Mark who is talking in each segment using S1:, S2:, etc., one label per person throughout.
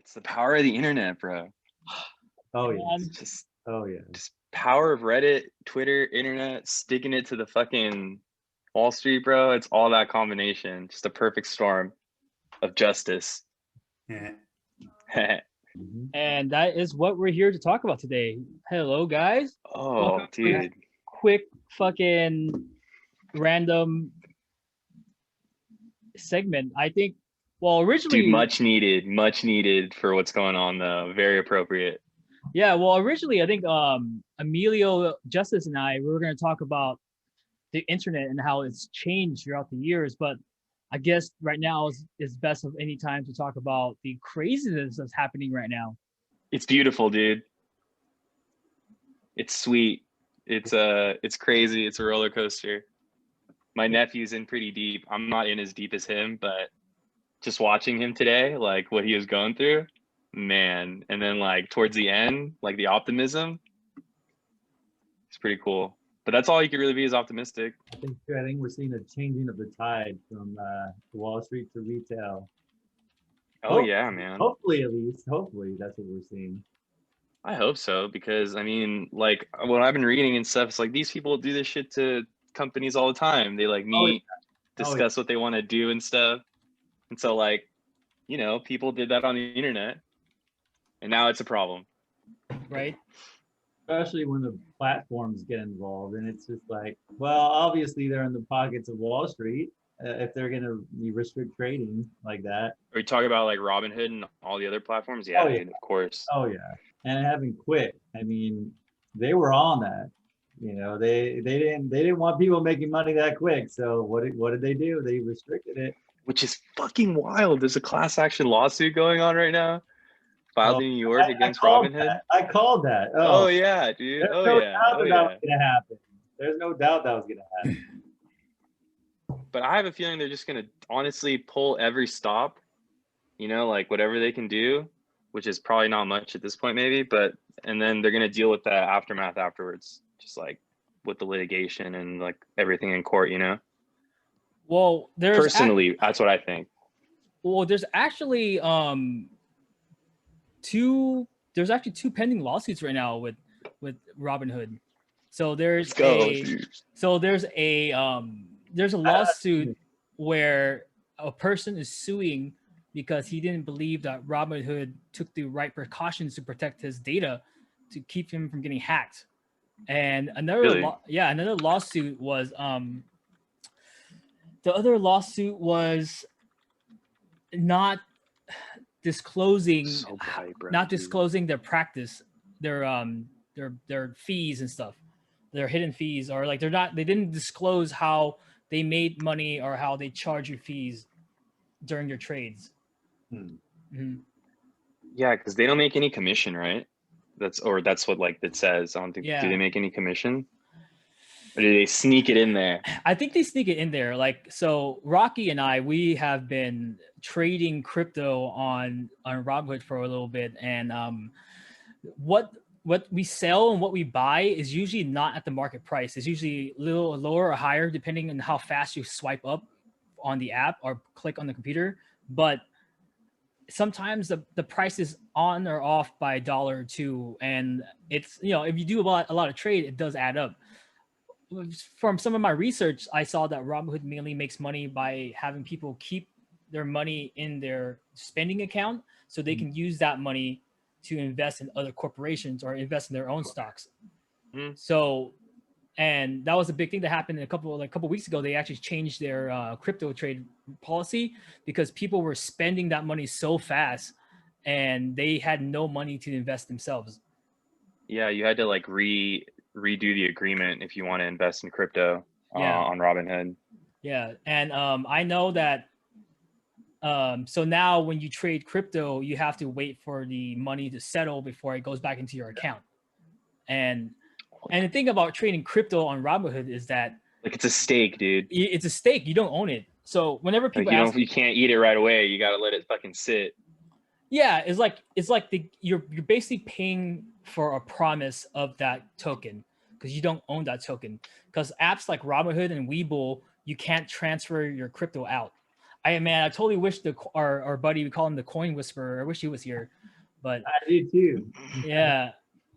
S1: It's the power of the internet, bro.
S2: Oh yeah.
S1: It's just
S2: yeah.
S1: just power of Reddit, Twitter, internet, sticking it to the fucking Wall Street, bro. It's all that combination. Just a perfect storm of justice.
S3: Yeah.
S4: And that is what we're here to talk about today. Hello, guys.
S1: Oh,
S4: Welcome to this
S1: dude.
S4: quick fucking random segment. I think, well, originally,
S1: Dude, much needed for what's going on though. Very appropriate.
S4: yeah, well, originally, I think Emilio, Justice, and we were going to talk about the internet and how it's changed throughout the years. But I guess right now is best of any time to talk about the craziness that's happening right now.
S1: It's beautiful, dude. It's sweet. It's crazy. It's a roller coaster. My nephew's in pretty deep. I'm not in as deep as him, but just watching him today, like what he was going through, man. And then like towards the end, like the optimism, it's pretty cool. But that's all you could really be is optimistic.
S2: I think we're seeing a changing of the tide from Wall Street to retail.
S1: Oh yeah, man.
S2: Hopefully, at least. Hopefully, that's what we're seeing.
S1: I hope so, because I mean, like what I've been reading and stuff, it's like these people do this shit to companies all the time. They like meet, discuss what they want to do and stuff. And so like, you know, people did that on the internet and now it's a problem.
S4: Right.
S2: Especially when the platforms get involved, and it's just like, well, obviously they're in the pockets of Wall Street if they're going to restrict trading like that.
S1: Are you talking about like Robinhood and all the other platforms? Yeah, dude, of course.
S2: Oh yeah, and having quit. I mean, they were on that. You know, they didn't want people making money that quick. So what did they do? They restricted it.
S1: Which is fucking wild. There's a class action lawsuit going on right now, filed in New York against Robinhood.
S2: I called that.
S1: Oh yeah, dude.
S2: There's no doubt that was gonna happen. There's no doubt that was gonna happen.
S1: But I have a feeling they're just gonna honestly pull every stop, you know, like whatever they can do, which is probably not much at this point, maybe. But and then they're gonna deal with the aftermath afterwards, just like with the litigation and like everything in court, you know.
S4: Well,
S1: personally, that's what I think.
S4: Well, there's actually two pending lawsuits right now with Robinhood. So there's a lawsuit where a person is suing because he didn't believe that Robinhood took the right precautions to protect his data to keep him from getting hacked. And another lawsuit was the other lawsuit was not disclosing their practice, their fees and stuff, their hidden fees, or like they didn't disclose how they made money or how they charge you fees during your trades.
S1: Mm-hmm. Yeah, because they don't make any commission, right? That's what like it says. I don't think. Yeah. Do they make any commission? Or do they sneak it in there?
S4: I think they sneak it in there. Like, so Rocky and we have been trading crypto on Robinhood for a little bit. And what we sell and what we buy is usually not at the market price. It's usually a little lower or higher, depending on how fast you swipe up on the app or click on the computer. But sometimes the price is on or off by $1 or $2. And it's, you know, if you do a lot of trade, it does add up. From some of my research, I saw that Robinhood mainly makes money by having people keep their money in their spending account so they can use that money to invest in other corporations or invest in their own stocks. So, and that was a big thing that happened a couple weeks ago. They actually changed their crypto trade policy because people were spending that money so fast and they had no money to invest themselves.
S1: Yeah, you had to like redo the agreement if you want to invest in crypto on Robinhood.
S4: Yeah, and I know that. So now when you trade crypto, you have to wait for the money to settle before it goes back into your account. And the thing about trading crypto on Robinhood is that
S1: like it's a stake, dude.
S4: It's a stake. You don't own it. So whenever people
S1: you can't eat it right away. You got to let it fucking sit.
S4: Yeah, it's like you're basically paying for a promise of that token because you don't own that token. Because apps like Robinhood and Webull, you can't transfer your crypto out. I totally wish our buddy, we call him the coin whisperer. I wish he was here, but
S2: I do too.
S4: yeah,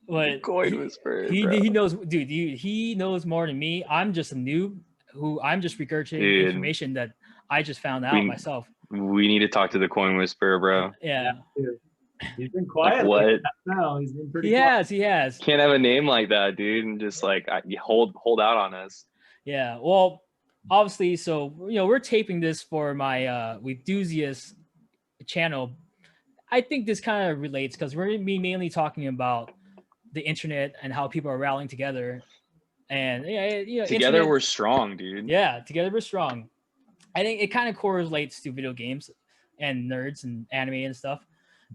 S4: but
S1: Coin whisperer,
S4: he knows, dude. He knows more than me. I'm just a noob who I'm just regurgitating
S1: Dude.
S4: information that I just found out myself.
S1: We need to talk to the coin whisperer, bro.
S4: Yeah.
S2: He's been quiet.
S1: Like what?
S2: No, he's been pretty quiet.
S4: He has.
S1: Can't have a name like that, dude, and just like you hold out on us.
S4: Yeah. Well, obviously, so we're taping this for my Weenthusiast channel. I think this kind of relates because we're gonna be mainly talking about the internet and how people are rallying together. And
S1: together
S4: internet,
S1: we're strong, dude.
S4: Yeah, together we're strong. I think it kind of correlates to video games and nerds and anime and stuff.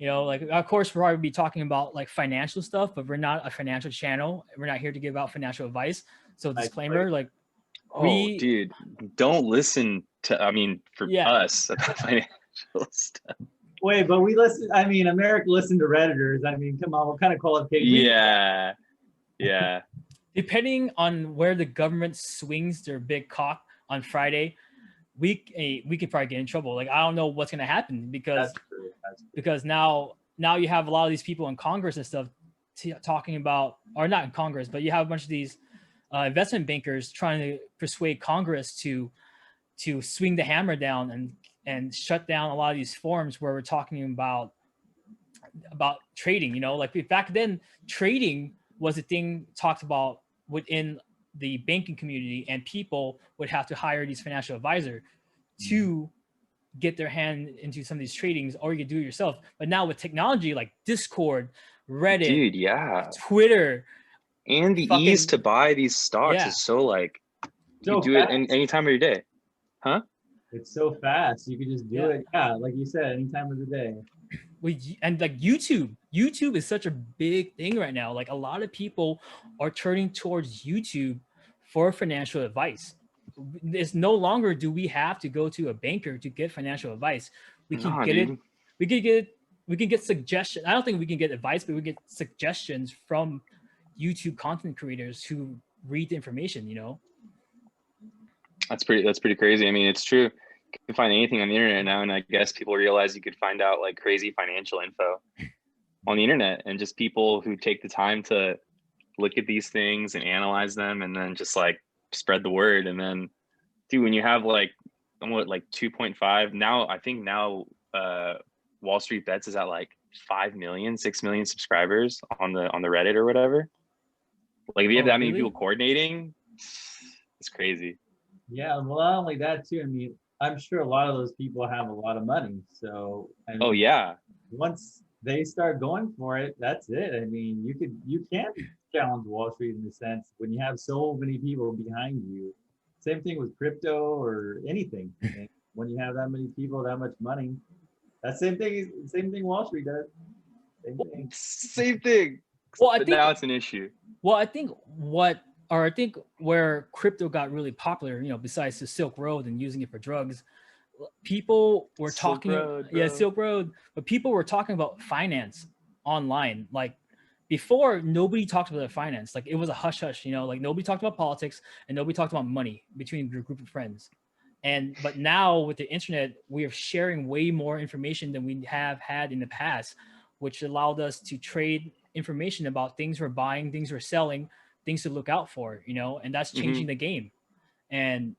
S4: Like of course we'll probably be talking about like financial stuff, but we're not a financial channel. We're not here to give out financial advice. So disclaimer, like
S1: dude, don't listen to us about financial stuff.
S2: Wait, but we listen. I mean, America listened to Redditors. I mean, come on, what kind of qualification?
S1: Yeah.
S4: Depending on where the government swings their big cock on Friday, we could probably get in trouble. Like I don't know what's gonna happen because
S2: That's true.
S4: because now you have a lot of these people in Congress and stuff talking about, or not in Congress, but you have a bunch of these investment bankers trying to persuade Congress to swing the hammer down and shut down a lot of these forums where we're talking about trading. Like back then, trading was a thing talked about within the banking community, and people would have to hire these financial advisor to get their hand into some of these tradings, or you could do it yourself. But now with technology like Discord, Reddit,
S1: dude, yeah,
S4: Twitter,
S1: and the ease to buy these stocks is so like you do it any time of your day, huh?
S2: It's so fast. You can just do it. Yeah, like you said, any time of the day.
S4: And like YouTube is such a big thing right now. Like a lot of people are turning towards YouTube for financial advice. It's no longer do we have to go to a banker to get financial advice. We can get it. We can get suggestions. I don't think we can get advice, but we get suggestions from YouTube content creators who read the information.
S1: That's pretty crazy. I mean, it's true. You can find anything on the internet now, and I guess people realize you could find out like crazy financial info on the internet, and just people who take the time to look at these things and analyze them, and then just like spread the word. And then, dude, when you have like 2.5 now, I think now WallStreetBets is at like 5 million, 6 million subscribers on the Reddit or whatever. Like if you have that many people coordinating, it's crazy.
S2: Yeah, well, not only that too. I mean, I'm sure a lot of those people have a lot of money. So once they start going for it, that's it. I mean, you can challenge Wall Street in the sense when you have so many people behind you. Same thing with crypto or anything. When you have that many people, that much money, that same thing Wall Street does.
S1: Same thing. Well, I think now it's an issue.
S4: Well, I think where crypto got really popular, besides the Silk Road and using it for drugs, people were Silk Road, but people were talking about finance online. Like before, nobody talked about finance. Like it was a hush hush, like nobody talked about politics and nobody talked about money between your group of friends. But now with the internet, we are sharing way more information than we have had in the past, which allowed us to trade information about things we're buying, things we're selling, things to look out for, and that's changing the game. And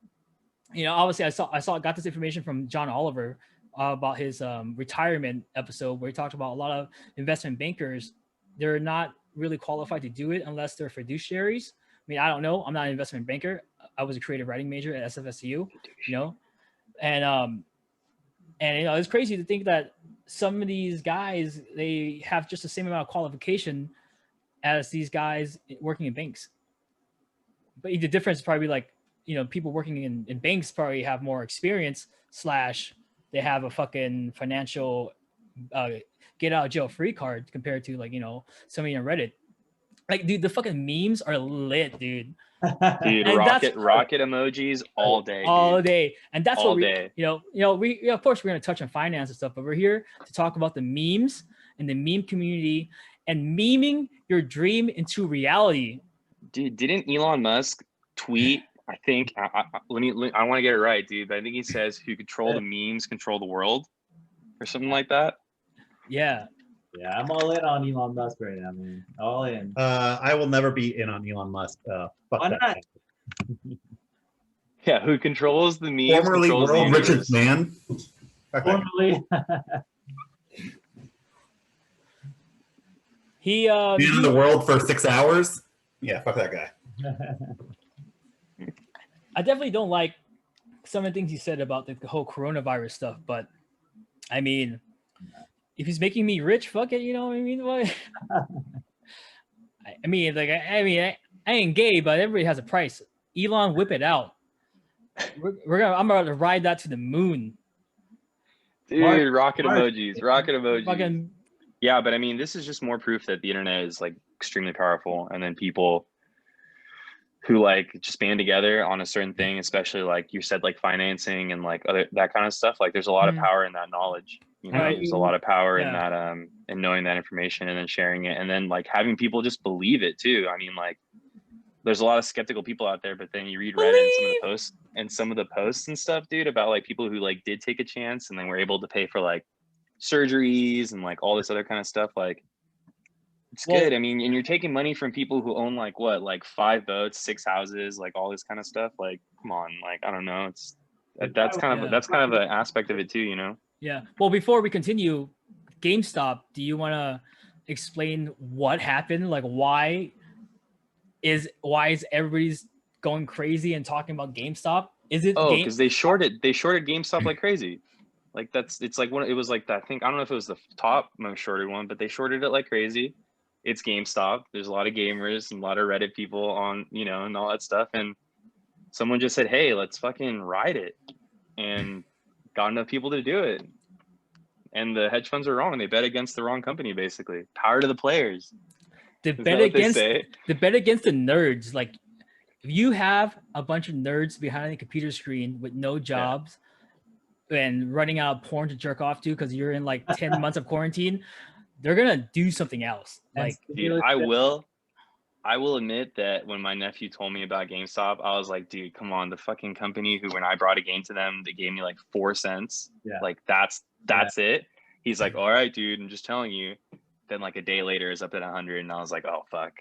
S4: obviously I got this information from John Oliver about his retirement episode where he talked about a lot of investment bankers. They're not really qualified to do it unless they're fiduciaries. I mean, I don't know. I'm not an investment banker. I was a creative writing major at SFSU, and it's crazy to think that some of these guys, they have just the same amount of qualification as these guys working in banks. But the difference is probably like, people working in banks probably have more experience / they have a fucking financial get out of jail free card compared to like, somebody on Reddit. Like, dude, the fucking memes are lit, dude.
S1: Dude, rocket emojis all day.
S4: All day. And that's all what we of course we're going to touch on finance and stuff, but we're here to talk about the memes and the meme community and memeing your dream into reality.
S1: Dude, didn't Elon Musk tweet, I think I want to get it right, dude. But I think he says who control the memes control the world, or something like that.
S4: Yeah.
S2: Yeah, I'm all in on Elon Musk right now, man. All in.
S3: I will never be in on Elon Musk. Fuck
S2: Why
S3: that
S2: not?
S3: guy.
S1: Yeah, who controls the memes?
S3: Formerly
S1: controls the
S3: world
S1: universe.
S3: richest man.
S2: Formerly.
S4: He
S3: Man in the world for 6 hours. Yeah, fuck that guy.
S4: I definitely don't like some of the things he said about the whole coronavirus stuff, but I mean, if he's making me rich, fuck it, you know what I mean? What? I mean, like, I ain't gay, but everybody has a price. Elon, whip it out. I'm about to ride that to the moon.
S1: Dude, rocket emojis.
S4: Fucking,
S1: yeah, but I mean, this is just more proof that the internet is like extremely powerful, and then people who like just band together on a certain thing, especially like you said, like financing and like other that kind of stuff. Like, there's a lot of power in that knowledge. You know,
S4: Right.
S1: there's a lot of power in
S4: Yeah.
S1: that, in knowing that information and then sharing it, and then like having people just believe it too. I mean, like, there's a lot of skeptical people out there, but then you read Reddit and some of the posts and stuff, dude, about like people who like did take a chance and then were able to pay for like surgeries and like all this other kind of stuff. Like, it's good. I mean, and you're taking money from people who own like what, like 5 boats, 6 houses, like all this kind of stuff. Like, come on, like, I don't know. It's that's kind of an aspect of it too, you know?
S4: yeah. Well, before we continue, GameStop, do you want to explain what happened? Like, why is everybody's going crazy and talking about GameStop? Is it
S1: because they shorted GameStop like crazy. Like, it's like it was like that. I don't know if it was the top most shorted one, but they shorted it like crazy. It's GameStop. There's a lot of gamers and a lot of Reddit people on, you know, and all that stuff. And someone just said, hey, let's fucking ride it, and got enough people to do it. And the hedge funds are wrong. They bet against the wrong company, basically. Power to the players.
S4: The bet against the nerds. Like, if you have a bunch of nerds behind the computer screen with no jobs and running out of porn to jerk off to because you're in like 10 months of quarantine, they're gonna do something else. Like,
S1: dude, I will admit that when my nephew told me about GameStop, I was like, dude, come on, the fucking company who, when I brought a game to them, they gave me like 4 cents.
S2: Yeah.
S1: Like, that's it. He's like, all right, dude, I'm just telling you. Then like a day later is up at 100, and I was like, oh fuck.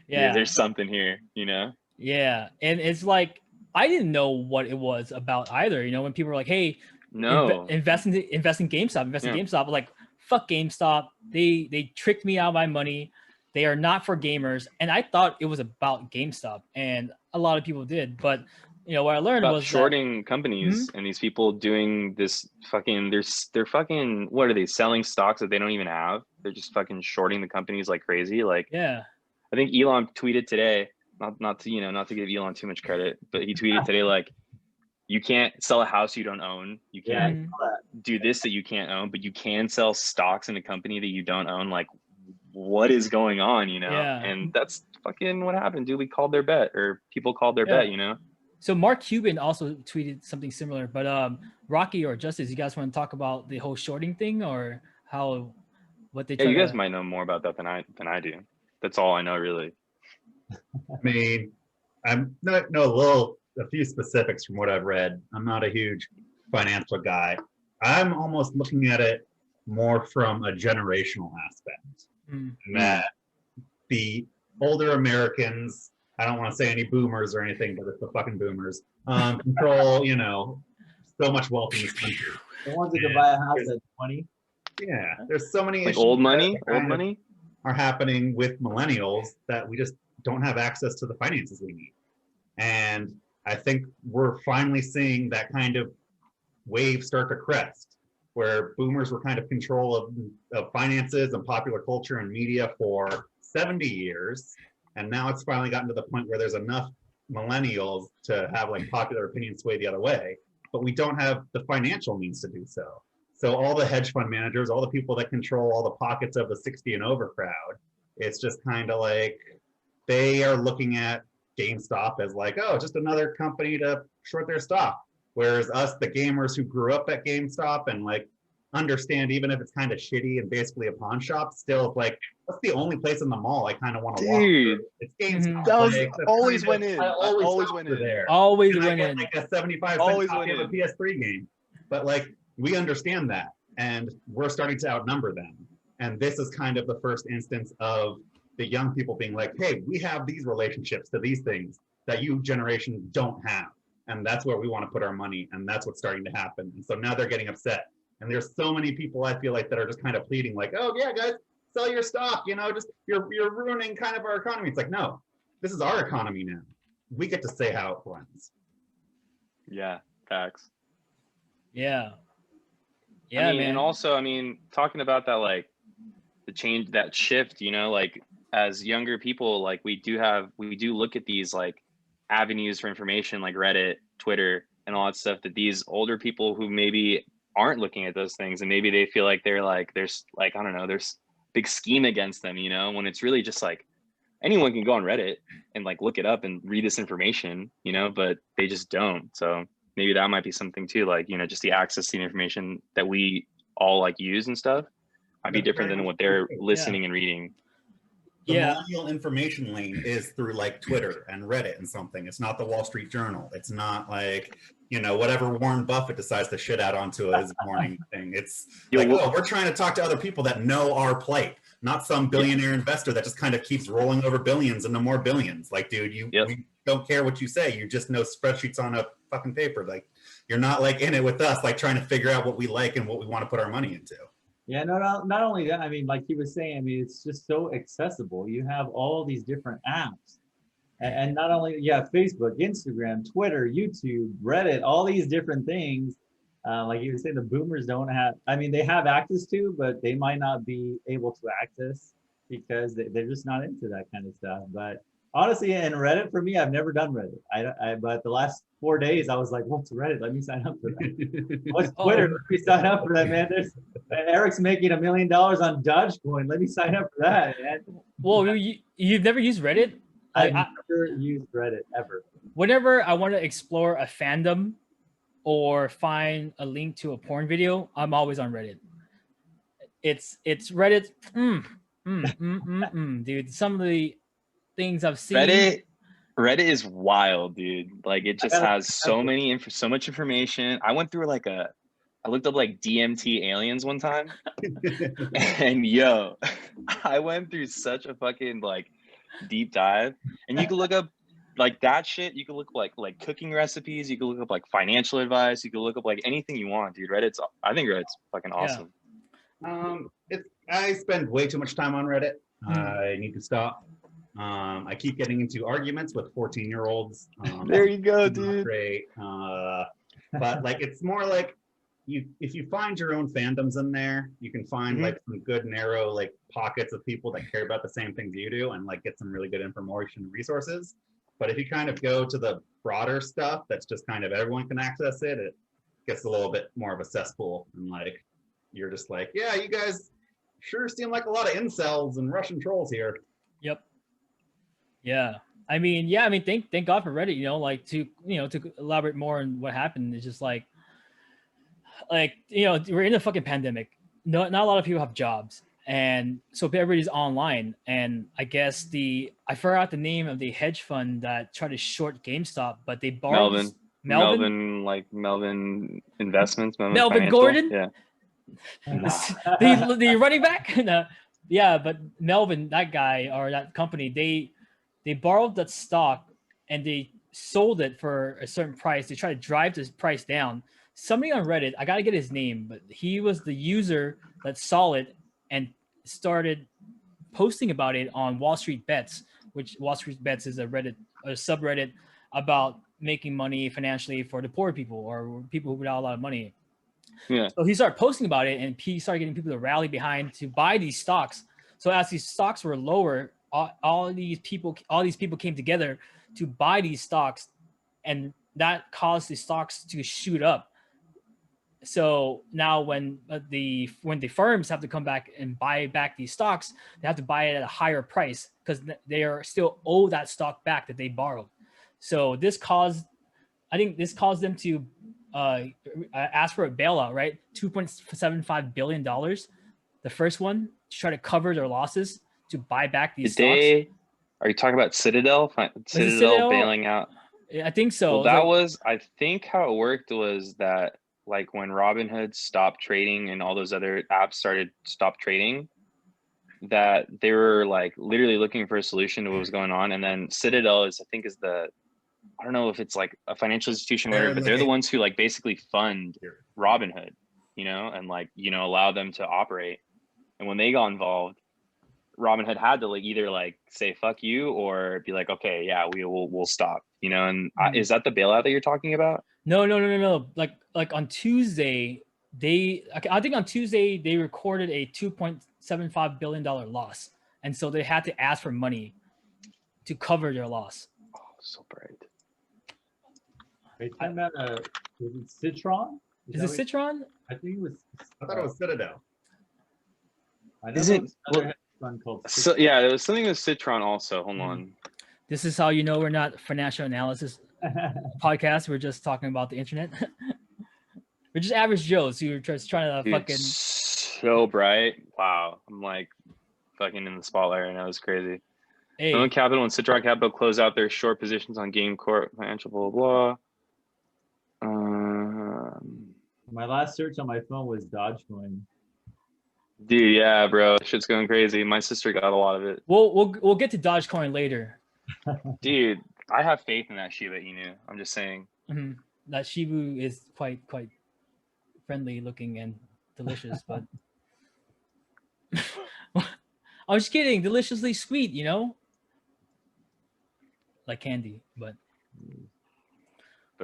S4: yeah,
S1: Dude, there's something here, you know?
S4: Yeah, and it's like, I didn't know what it was about either. You know, when people were like, hey,
S1: No.
S4: invest in GameStop, GameStop. Like, fuck GameStop. They tricked me out of my money. They are not for gamers. And I thought it was about GameStop, and a lot of people did. But you know, what I learned
S1: about
S4: was
S1: shorting companies and these people doing this fucking, they're fucking, what are they, selling stocks that they don't even have? They're just fucking shorting the companies like crazy. Like,
S4: yeah,
S1: I think Elon tweeted today, not to give Elon too much credit, but he tweeted today, like, you can't sell a house you don't own. You can't do this that you can't own, but you can sell stocks in a company that you don't own. Like, what is going on, you know?
S4: Yeah.
S1: And that's fucking what happened, dude. We called their bet, or people called their bet, you know?
S4: So Mark Cuban also tweeted something similar, but Rocky or Justice, you guys want to talk about the whole shorting thing, or what they?
S1: Yeah, you guys might know more about that than I do. That's all I know, really.
S3: I mean, I'm not a few specifics from what I've read. I'm not a huge financial guy. I'm almost looking at it more from a generational aspect. That the older Americans, I don't want to say any boomers or anything, but it's the fucking boomers, control, you know, so much wealth in this country.
S2: The ones that can buy a house at 20.
S3: Yeah, there's so many
S1: like
S3: issues
S1: old money
S3: are happening with millennials that we just don't have access to the finances we need. And I think we're finally seeing that kind of wave start to crest, where boomers were kind of control of finances and popular culture and media for 70 years. And now it's finally gotten to the point where there's enough millennials to have like popular opinion sway the other way, but we don't have the financial means to do so. So all the hedge fund managers, all the people that control all the pockets of the 60 and over crowd, it's just kind of like they are looking at GameStop as like, oh, just another company to short their stock. Whereas us, the gamers who grew up at GameStop and like understand, even if it's kind of shitty and basically a pawn shop, still like that's the only place in the mall I kind of want to walk through. It's GameStop.
S1: That was
S3: like,
S1: always went in.
S3: I always
S1: went
S3: in
S1: in
S3: there.
S4: Always
S3: and
S4: went
S3: I get
S4: in.
S3: like a 75
S1: Always
S3: cent copy
S1: went
S3: of a
S1: in.
S3: PS3 game. But like we understand that, and we're starting to outnumber them. And this is kind of the first instance of the young people being like, hey, we have these relationships to these things that you generation don't have. And that's where we want to put our money. And that's what's starting to happen. And so now they're getting upset. And there's so many people I feel like that are just kind of pleading like, oh yeah, guys, sell your stock, you know, just you're ruining kind of our economy. It's like, no, this is our economy now. We get to say how it runs.
S1: Yeah, facts.
S4: Yeah.
S1: I mean,
S4: man.
S1: and also, I mean, talking about that, like the change, that shift, you know, like as younger people, like we do look at these like avenues for information like Reddit, Twitter, and all that stuff that these older people who maybe aren't looking at those things, and maybe they feel like there's like, I don't know, there's big scheme against them, you know, when it's really just like anyone can go on Reddit and like look it up and read this information, you know, but they just don't. So maybe that might be something too, like, you know, just the access to the information that we all like use and stuff might be different than what they're listening and reading.
S3: The millennial information lane is through like Twitter and Reddit and something. It's not the Wall Street Journal. It's not like, you know, whatever Warren Buffett decides to shit out onto his morning thing. It's like, oh, we're trying to talk to other people that know our plight, not some billionaire investor that just kind of keeps rolling over billions into more billions. Like, dude, we don't care what you say. You just know spreadsheets on a fucking paper. Like, you're not like in it with us, like trying to figure out what we like and what we want to put our money into.
S2: Yeah, not only that, I mean, like he was saying, I mean, it's just so accessible. You have all these different apps. And not only, Facebook, Instagram, Twitter, YouTube, Reddit, all these different things. Like you were saying, the boomers don't have, I mean, they have access to, but they might not be able to access because they're just not into that kind of stuff. But honestly, in Reddit, for me, I've never done Reddit. But the last 4 days, I was like, what's Reddit? Let me sign up for that. What's Twitter? Let me sign up for that, man. Eric's making $1 million on Dogecoin. Let me sign up for that, man.
S4: Well, you've never used Reddit?
S2: I've never used Reddit, ever.
S4: Whenever I want to explore a fandom or find a link to a porn video, I'm always on Reddit. It's Reddit. Dude, some of the things I've seen.
S1: Reddit is wild, dude. Like it just has so much information. I went through I looked up like DMT aliens one time, and yo, I went through such a fucking like deep dive. And you can look up like that shit. You can look like cooking recipes. You can look up like financial advice. You can look up like anything you want, dude. I think Reddit's fucking awesome.
S3: I spend way too much time on Reddit. I need to stop. I keep getting into arguments with 14-year-olds.
S1: There you go, dude.
S3: Great. But like, it's more like if you find your own fandoms in there, you can find like some good narrow like pockets of people that care about the same things you do and like get some really good information and resources. But if you kind of go to the broader stuff that's just kind of everyone can access it, it gets a little bit more of a cesspool. And like, you're just like, yeah, you guys sure seem like a lot of incels and Russian trolls here.
S4: Yep. Yeah. I mean, thank God for Reddit, you know, like to elaborate more on what happened. It's just like, you know, we're in a fucking pandemic. Not a lot of people have jobs. And so everybody's online. And I guess I forgot the name of the hedge fund that tried to short GameStop, but they borrowed
S1: Melvin Investments.
S4: Melvin Gordon?
S1: Yeah.
S4: the running back? No. Yeah, but Melvin, that guy or that company, they borrowed that stock and they sold it for a certain price. They tried to drive this price down. Somebody on Reddit, I got to get his name, but he was the user that saw it and started posting about it on WallStreetBets, which WallStreetBets is a subreddit about making money financially for the poor people or people who without a lot of money.
S1: Yeah.
S4: So he started posting about it and he started getting people to rally behind to buy these stocks. So as these stocks were lower, all these people came together to buy these stocks, and that caused the stocks to shoot up. So now when the firms have to come back and buy back these stocks, they have to buy it at a higher price because they are still owe that stock back that they borrowed. So I think this caused them to asked for a bailout, right? $2.75 billion. The first one to try to cover their losses to buy back these stocks.
S1: Are you talking about Citadel?
S4: Citadel
S1: bailing out?
S4: I think so.
S1: Well, I think how it worked was that like when Robinhood stopped trading and all those other apps stopped trading, that they were like literally looking for a solution to what was going on. And then Citadel is I don't know if it's like a financial institution or whatever, but they're the ones who like basically fund Robinhood, and like, allow them to operate. And when they got involved, Robinhood had to like either like say fuck you or be like, okay, yeah, we'll stop, and is that the bailout that you're talking about?
S4: No. Like on Tuesday, I think on Tuesday they recorded a $2.75 billion loss, and so they had to ask for money to cover their loss.
S1: Oh, so bright.
S2: Are you talking about is it Citron?
S4: Is it Citron?
S2: I think it was.
S3: I thought it was Citadel.
S2: I know there was another hedge fund called
S1: So yeah, there was something with Citron also. Hold on.
S4: This is how you know we're not financial analysis podcast. We're just talking about the internet. We're just average Joes who are just trying to fucking.
S1: So bright! Wow, I'm like fucking in the spotlight right now. It's crazy.
S4: Hey.
S1: Millennial Capital and Citron Capital close out their short positions on Game Corp Financial. Blah blah.
S2: My last search on my phone was Dogecoin.
S1: Dude, yeah, bro, shit's going crazy. My sister got a lot of it.
S4: We'll get to Dogecoin later.
S1: Dude, I have faith in that Shiba Inu. I'm just saying.
S4: Mm-hmm. That Shibu is quite friendly looking and delicious, but I'm just kidding. Deliciously sweet, like candy, but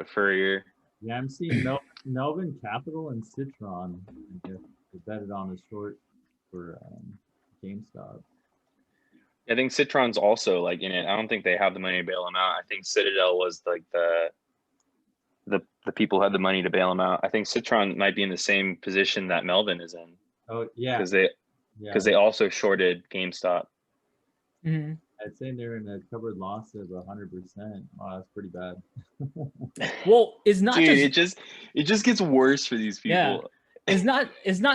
S1: furrier.
S2: Yeah, I'm seeing Melvin Capital and Citron. I guess they betted on a short for GameStop.
S1: I think Citron's also like in it. I don't think they have the money to bail them out. I think Citadel was like the people who had the money to bail them out. I think Citron might be in the same position that Melvin is in.
S2: Oh yeah,
S1: because they also shorted GameStop.
S4: Mm-hmm.
S2: I'd say they're in a covered loss of 100%. Wow, that's pretty bad.
S4: Well, it's not.
S1: Dude, it just gets worse for these people.
S4: Yeah. It's not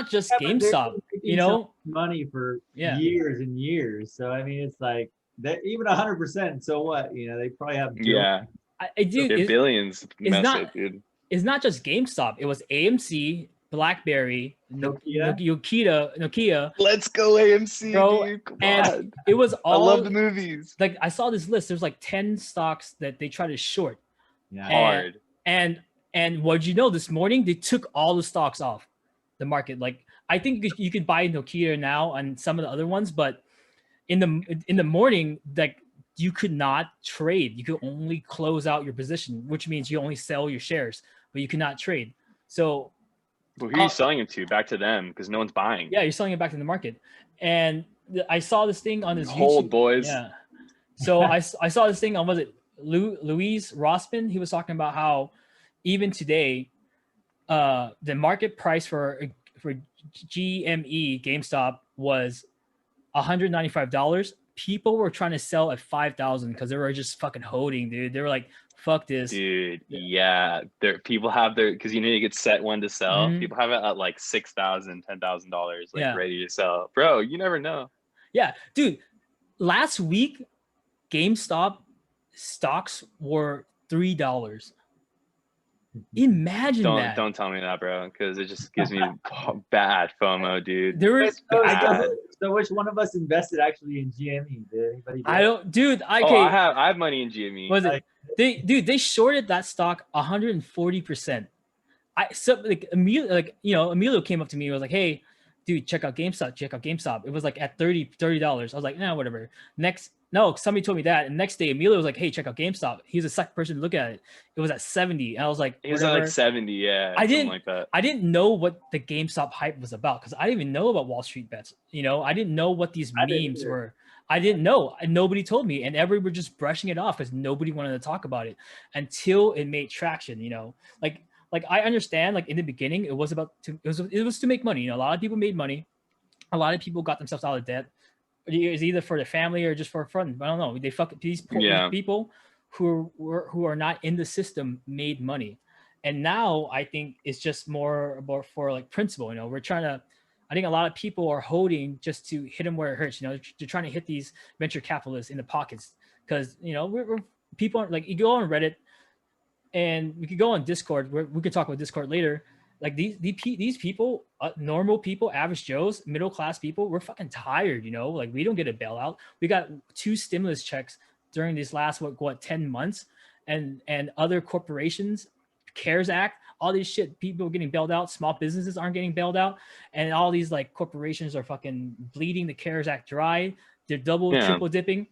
S4: just GameStop,
S2: money for years and years. So I mean, it's like that even 100%. So what? They probably have
S1: billions. Billions. Dude.
S4: It's not just GameStop. It was AMC, BlackBerry, Nokia.
S1: Let's go AMC,
S4: bro.
S1: Dude. Come
S4: and
S1: on.
S4: It was all.
S1: I love the movies.
S4: Like I saw this list. There's like 10 stocks that they try to short.
S2: Yeah.
S1: Hard.
S4: And what this morning they took all the stocks off the market. Like I think you could buy Nokia now and some of the other ones, but in the morning, like you could not trade. You could only close out your position, which means you only sell your shares, but you cannot trade. So
S1: who are you selling it to? Back to them because no one's buying.
S4: Yeah, you're selling it back to the market. And I saw this thing on this
S1: Hold,
S4: YouTube.
S1: boys.
S4: Yeah. So I saw this thing on, was it Louise Rossman? He was talking about how even today, the market price for GME GameStop was $195. People were trying to sell at $5,000 because they were just fucking holding, dude. They were like, fuck this.
S1: Dude, yeah. People have because you get set one to sell.
S4: Mm-hmm.
S1: People have it at like $6,000, $10,000 ready to sell. Bro, you never know.
S4: Yeah, dude. Last week, GameStop stocks were $3. Imagine that.
S1: Don't tell me that, bro, because it just gives me bad FOMO, dude.
S2: So which one of us invested actually in GME? Did anybody?
S4: I don't, dude.
S1: I have money in GME.
S4: Was it? They shorted that stock 140%. Emilio came up to me and was like, "Hey, dude, check out GameStop. It was like at $30. I was like, nah, whatever. Somebody told me that. And next day, Emilio was like, hey, check out GameStop. He's the second person to look at it. It was at 70. And I was like,
S1: it was at like 70, yeah.
S4: I didn't
S1: like that.
S4: I didn't know what the GameStop hype was about because I didn't even know about WallStreetBets. I didn't know what these memes were. I didn't know. And nobody told me. And everybody were just brushing it off because nobody wanted to talk about it until it made traction, Like I understand, like in the beginning, it was to make money. A lot of people made money. A lot of people got themselves out of debt. It was either for the family or just for fun. I don't know. These people who are not in the system made money, And now I think it's just more for like principle. You know, we're trying to. I think a lot of people are holding just to hit them where it hurts. You know, they're trying to hit these venture capitalists in the pockets because you know we're people aren't like you go on Reddit, and we could go on Discord. We could talk about Discord later. Like these people, normal people, average Joes, middle class people, we're fucking tired. You know, like we don't get a bailout. We got 2 stimulus checks during these last 10 months, and other corporations, CARES Act, all this shit, people getting bailed out, small businesses aren't getting bailed out, and all these like corporations are fucking bleeding the CARES Act dry. They're triple dipping.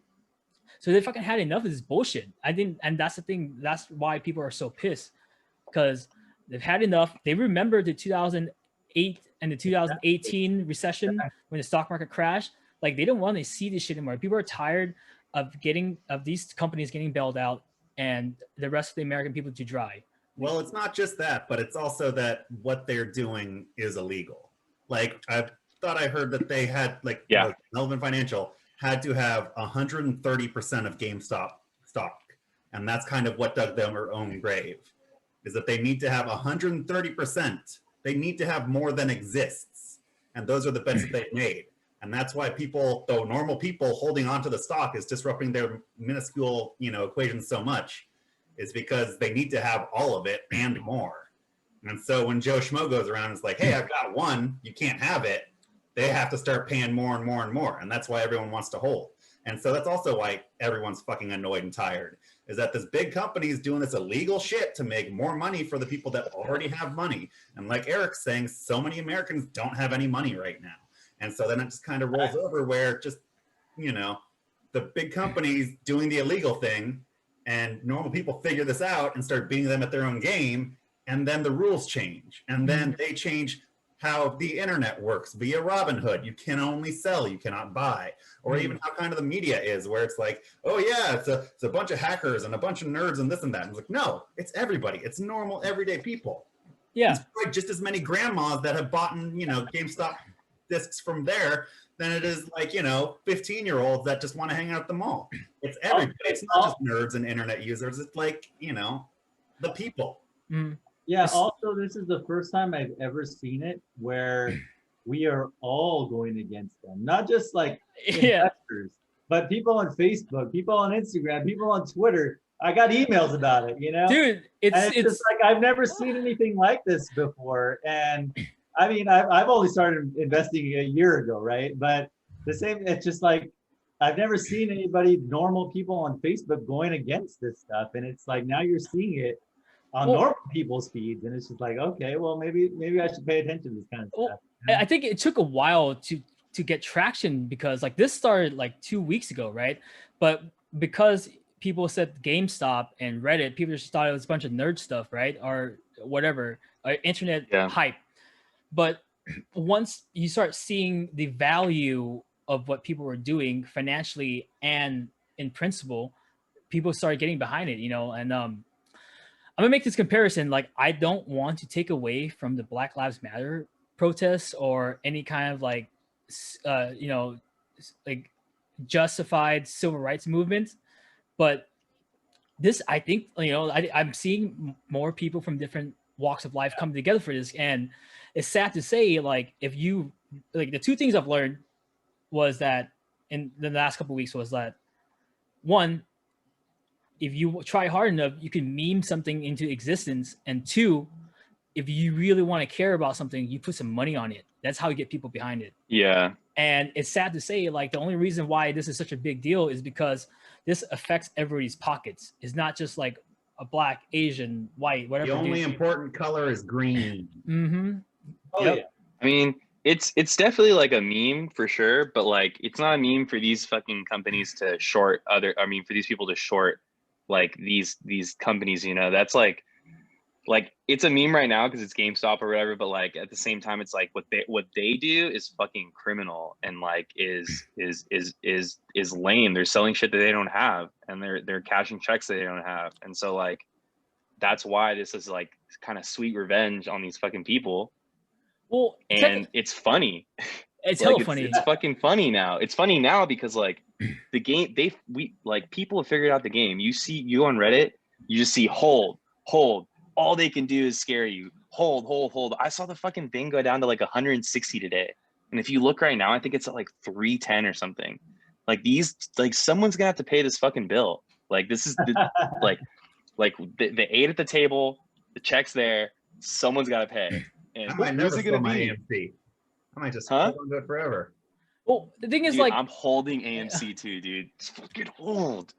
S4: So they fucking had enough of this bullshit. And that's the thing. That's why people are so pissed, because they've had enough. They remember the 2008 and the 2018 recession when the stock market crashed. Like they don't want to see this shit anymore. People are tired of these companies getting bailed out and the rest of the American people to dry.
S3: Well, it's not just that, but it's also that what they're doing is illegal. Like I thought I heard that they had Melvin Financial had to have 130% of GameStop stock. And that's kind of what dug them their own grave, is that they need to have 130%. They need to have more than exists. And those are the bets that they've made. And that's why people, though normal people holding onto the stock is disrupting their minuscule, equations so much, is because they need to have all of it and more. And so when Joe Schmo goes around and is like, hey, I've got one, you can't have it, they have to start paying more and more and more. And that's why everyone wants to hold. And so that's also why everyone's fucking annoyed and tired, is that this big company is doing this illegal shit to make more money for the people that already have money. And like Eric's saying, so many Americans don't have any money right now. And so then it just kind of rolls over where just, the big companies doing the illegal thing, and normal people figure this out and start beating them at their own game. And then the rules change. And then they change how the internet works via Robinhood. You can only sell, you cannot buy. Or even how kind of the media is, where it's like, oh yeah, it's a bunch of hackers and a bunch of nerds and this and that. And it's like, no, it's everybody. It's normal, everyday people.
S4: Yeah.
S3: It's probably just as many grandmas that have bought, GameStop discs from there than it is 15-year-olds that just want to hang out at the mall. It's everybody. It's not just nerds and internet users. It's the people.
S2: Yeah, also, this is the first time I've ever seen it where we are all going against them. Not just investors, but people on Facebook, people on Instagram, people on Twitter. I got emails about it,
S4: Dude, it's
S2: just like I've never seen anything like this before. And I mean, I've only started investing a year ago, right? But it's just like I've never seen anybody, normal people on Facebook, going against this stuff. And it's like now you're seeing it on normal people's feeds, and it's just like, okay, well, maybe I should pay attention to this kind of stuff.
S4: I think it took a while to get traction, because this started 2 weeks ago, right? But because people said GameStop and Reddit, people just thought it was a bunch of nerd stuff, right? Or whatever, internet hype. But once you start seeing the value of what people were doing financially and in principle, people started getting behind it, and I'm gonna make this comparison. I don't want to take away from the Black Lives Matter protests or any kind of justified civil rights movement, but this, I think, I'm seeing more people from different walks of life come together for this, and it's sad to say, if you the 2 things I've learned was that in the last couple of weeks was that, one, if you try hard enough, you can meme something into existence. And 2, if you really want to care about something, you put some money on it. That's how you get people behind it.
S1: Yeah.
S4: And it's sad to say, the only reason why this is such a big deal is because this affects everybody's pockets. It's not just a black, Asian, white, whatever.
S3: The only important color is green.
S4: Mm-hmm.
S2: Oh, yeah.
S1: I mean, it's definitely a meme for sure, but it's not a meme for these fucking companies to short for these people to short these companies, that's it's a meme right now because it's GameStop or whatever, but at the same time, it's what they do is fucking criminal and is lame. They're selling shit that they don't have, and they're cashing checks that they don't have, and so that's why this is kind of sweet revenge on these fucking people.
S4: Well,
S1: and it's funny.
S4: It's hella funny.
S1: It's fucking funny now. It's funny now because the game, people have figured out the game. You on Reddit, you just see hold, all they can do is scare you. Hold. I saw the fucking thing go down to like 160 today. And if you look right now, I think it's at like 310 or something. Like someone's gonna have to pay this fucking bill. Like this is like they ate at the table, the check's there, someone's gotta pay. And
S3: I might never
S1: who's it gonna
S3: sell my
S1: be?
S3: AMC. I might just hold on to it forever.
S4: Well, the thing is,
S1: dude,
S4: like,
S1: I'm holding AMC too, dude. Just fucking hold.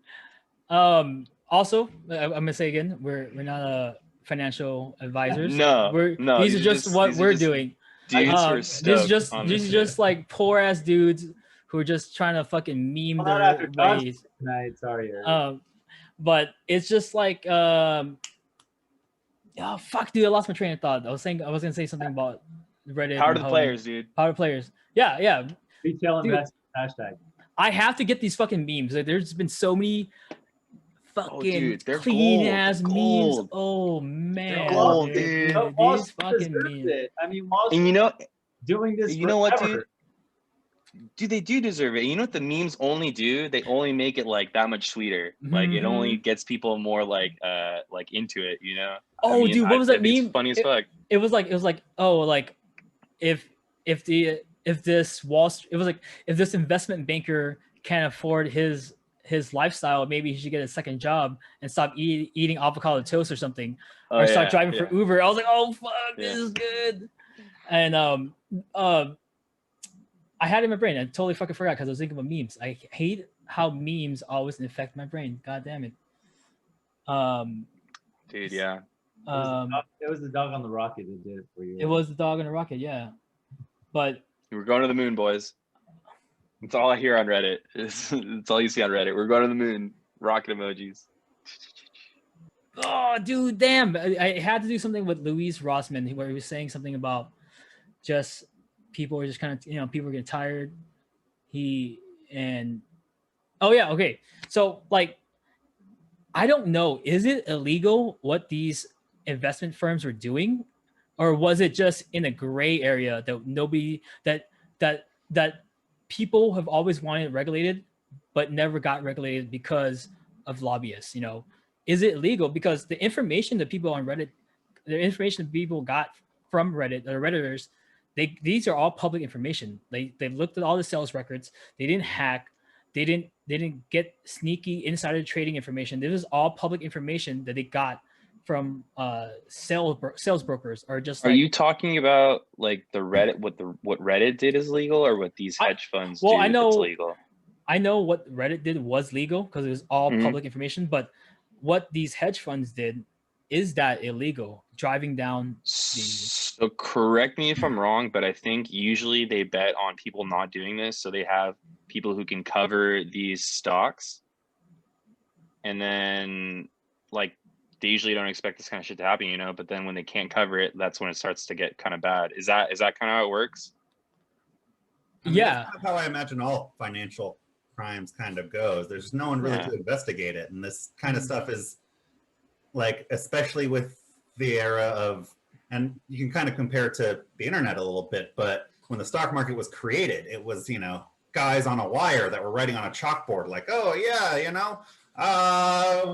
S4: Also, I'm gonna say again, we're not financial advisors.
S1: No,
S4: these are just what we're doing.
S1: Dudes who are stoked
S4: these are just like poor ass dudes who are just trying to fucking meme their ways.
S2: Tonight, sorry.
S4: But it's just like, oh fuck, dude, I lost my train of thought. I was gonna say something about Reddit.
S1: Power to the players, dude.
S4: Power to players. Yeah.
S2: Retail investment hashtag.
S4: I have to get these fucking memes. Like, there's been so many fucking clean ass memes. Oh man,
S1: gold, dude.
S4: These fucking memes.
S2: I mean,
S1: and you know,
S2: doing this.
S1: You know what, dude? Dude, they do deserve it. You know what the memes only do? They only make it like that much sweeter. Like it only gets people more like into it. You know?
S4: Oh, I mean, dude, what was that meme?
S1: It's funny as fuck.
S4: It was like oh, like if this investment banker can't afford his lifestyle, maybe he should get a second job and stop eating avocado toast or something, or start driving for Uber. I was like, oh fuck, this is good. And I had it in my brain. I totally fucking forgot because I was thinking about memes. I hate how memes always infect my brain. God damn it.
S1: Dude, yeah.
S2: It was the dog on the rocket that did it for you.
S4: It was the dog on the rocket, yeah. But
S1: we're going to the moon, boys. That's all I hear on Reddit. It's all you see on Reddit. We're going to the moon. Rocket emojis.
S4: Oh, dude, damn. I had to do something with Louise Rossman where he was saying something about just people are just kind of, people are getting tired. Okay. So, like, I don't know. Is it illegal what these investment firms were doing? Or was it just in a gray area that people have always wanted regulated, but never got regulated because of lobbyists? Is it illegal? Because the information that people on Reddit, the information that people got from Reddit, or Redditors, these are all public information. They've looked at all the sales records. They didn't hack. They didn't get sneaky insider trading information. This is all public information that they got from sales brokers, or just.
S1: Are you talking about like the Reddit? What Reddit did is legal, or what these hedge funds do?
S4: I know
S1: it's legal.
S4: I know what Reddit did was legal because it was all public information. But what these hedge funds did, is that illegal? Driving down
S1: So correct me if I'm wrong, but I think usually they bet on people not doing this, so they have people who can cover these stocks, and then like they usually don't expect this kind of shit to happen, but then when they can't cover it, that's when it starts to get kind of bad. Is that kind of how it works?
S4: Yeah,
S3: that's how I imagine all financial crimes kind of goes. There's no one really to investigate it, and this kind of stuff is like, especially with the era of, and you can kind of compare it to the internet a little bit, but when the stock market was created, it was, guys on a wire that were writing on a chalkboard like, oh yeah,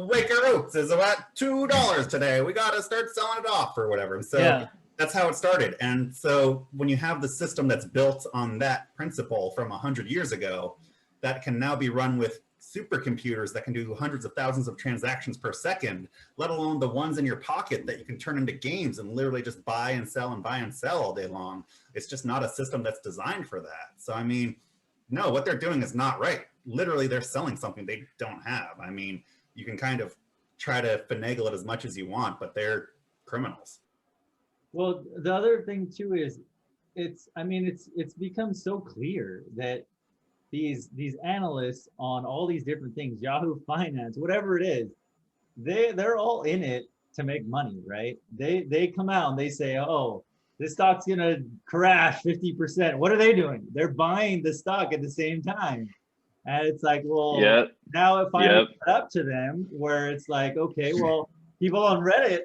S3: Waker Oats is about $2 today. We got to start selling it off or whatever. And so that's how it started. And so when you have the system that's built on that principle from 100 years ago, that can now be run with supercomputers that can do hundreds of thousands of transactions per second, let alone the ones in your pocket that you can turn into games and literally just buy and sell all day long. It's just not a system that's designed for that. So, I mean, no, what they're doing is not right. Literally, they're selling something they don't have. I mean, you can kind of try to finagle it as much as you want, but they're criminals.
S2: Well, the other thing too is it's become so clear that these analysts on all these different things, Yahoo Finance, whatever it is, they're all in it to make money, right? They come out and they say, oh, this stock's gonna crash 50%. What are they doing? They're buying the stock at the same time. And it's like, well, now it finally got up to them where it's like, okay, well, people on Reddit,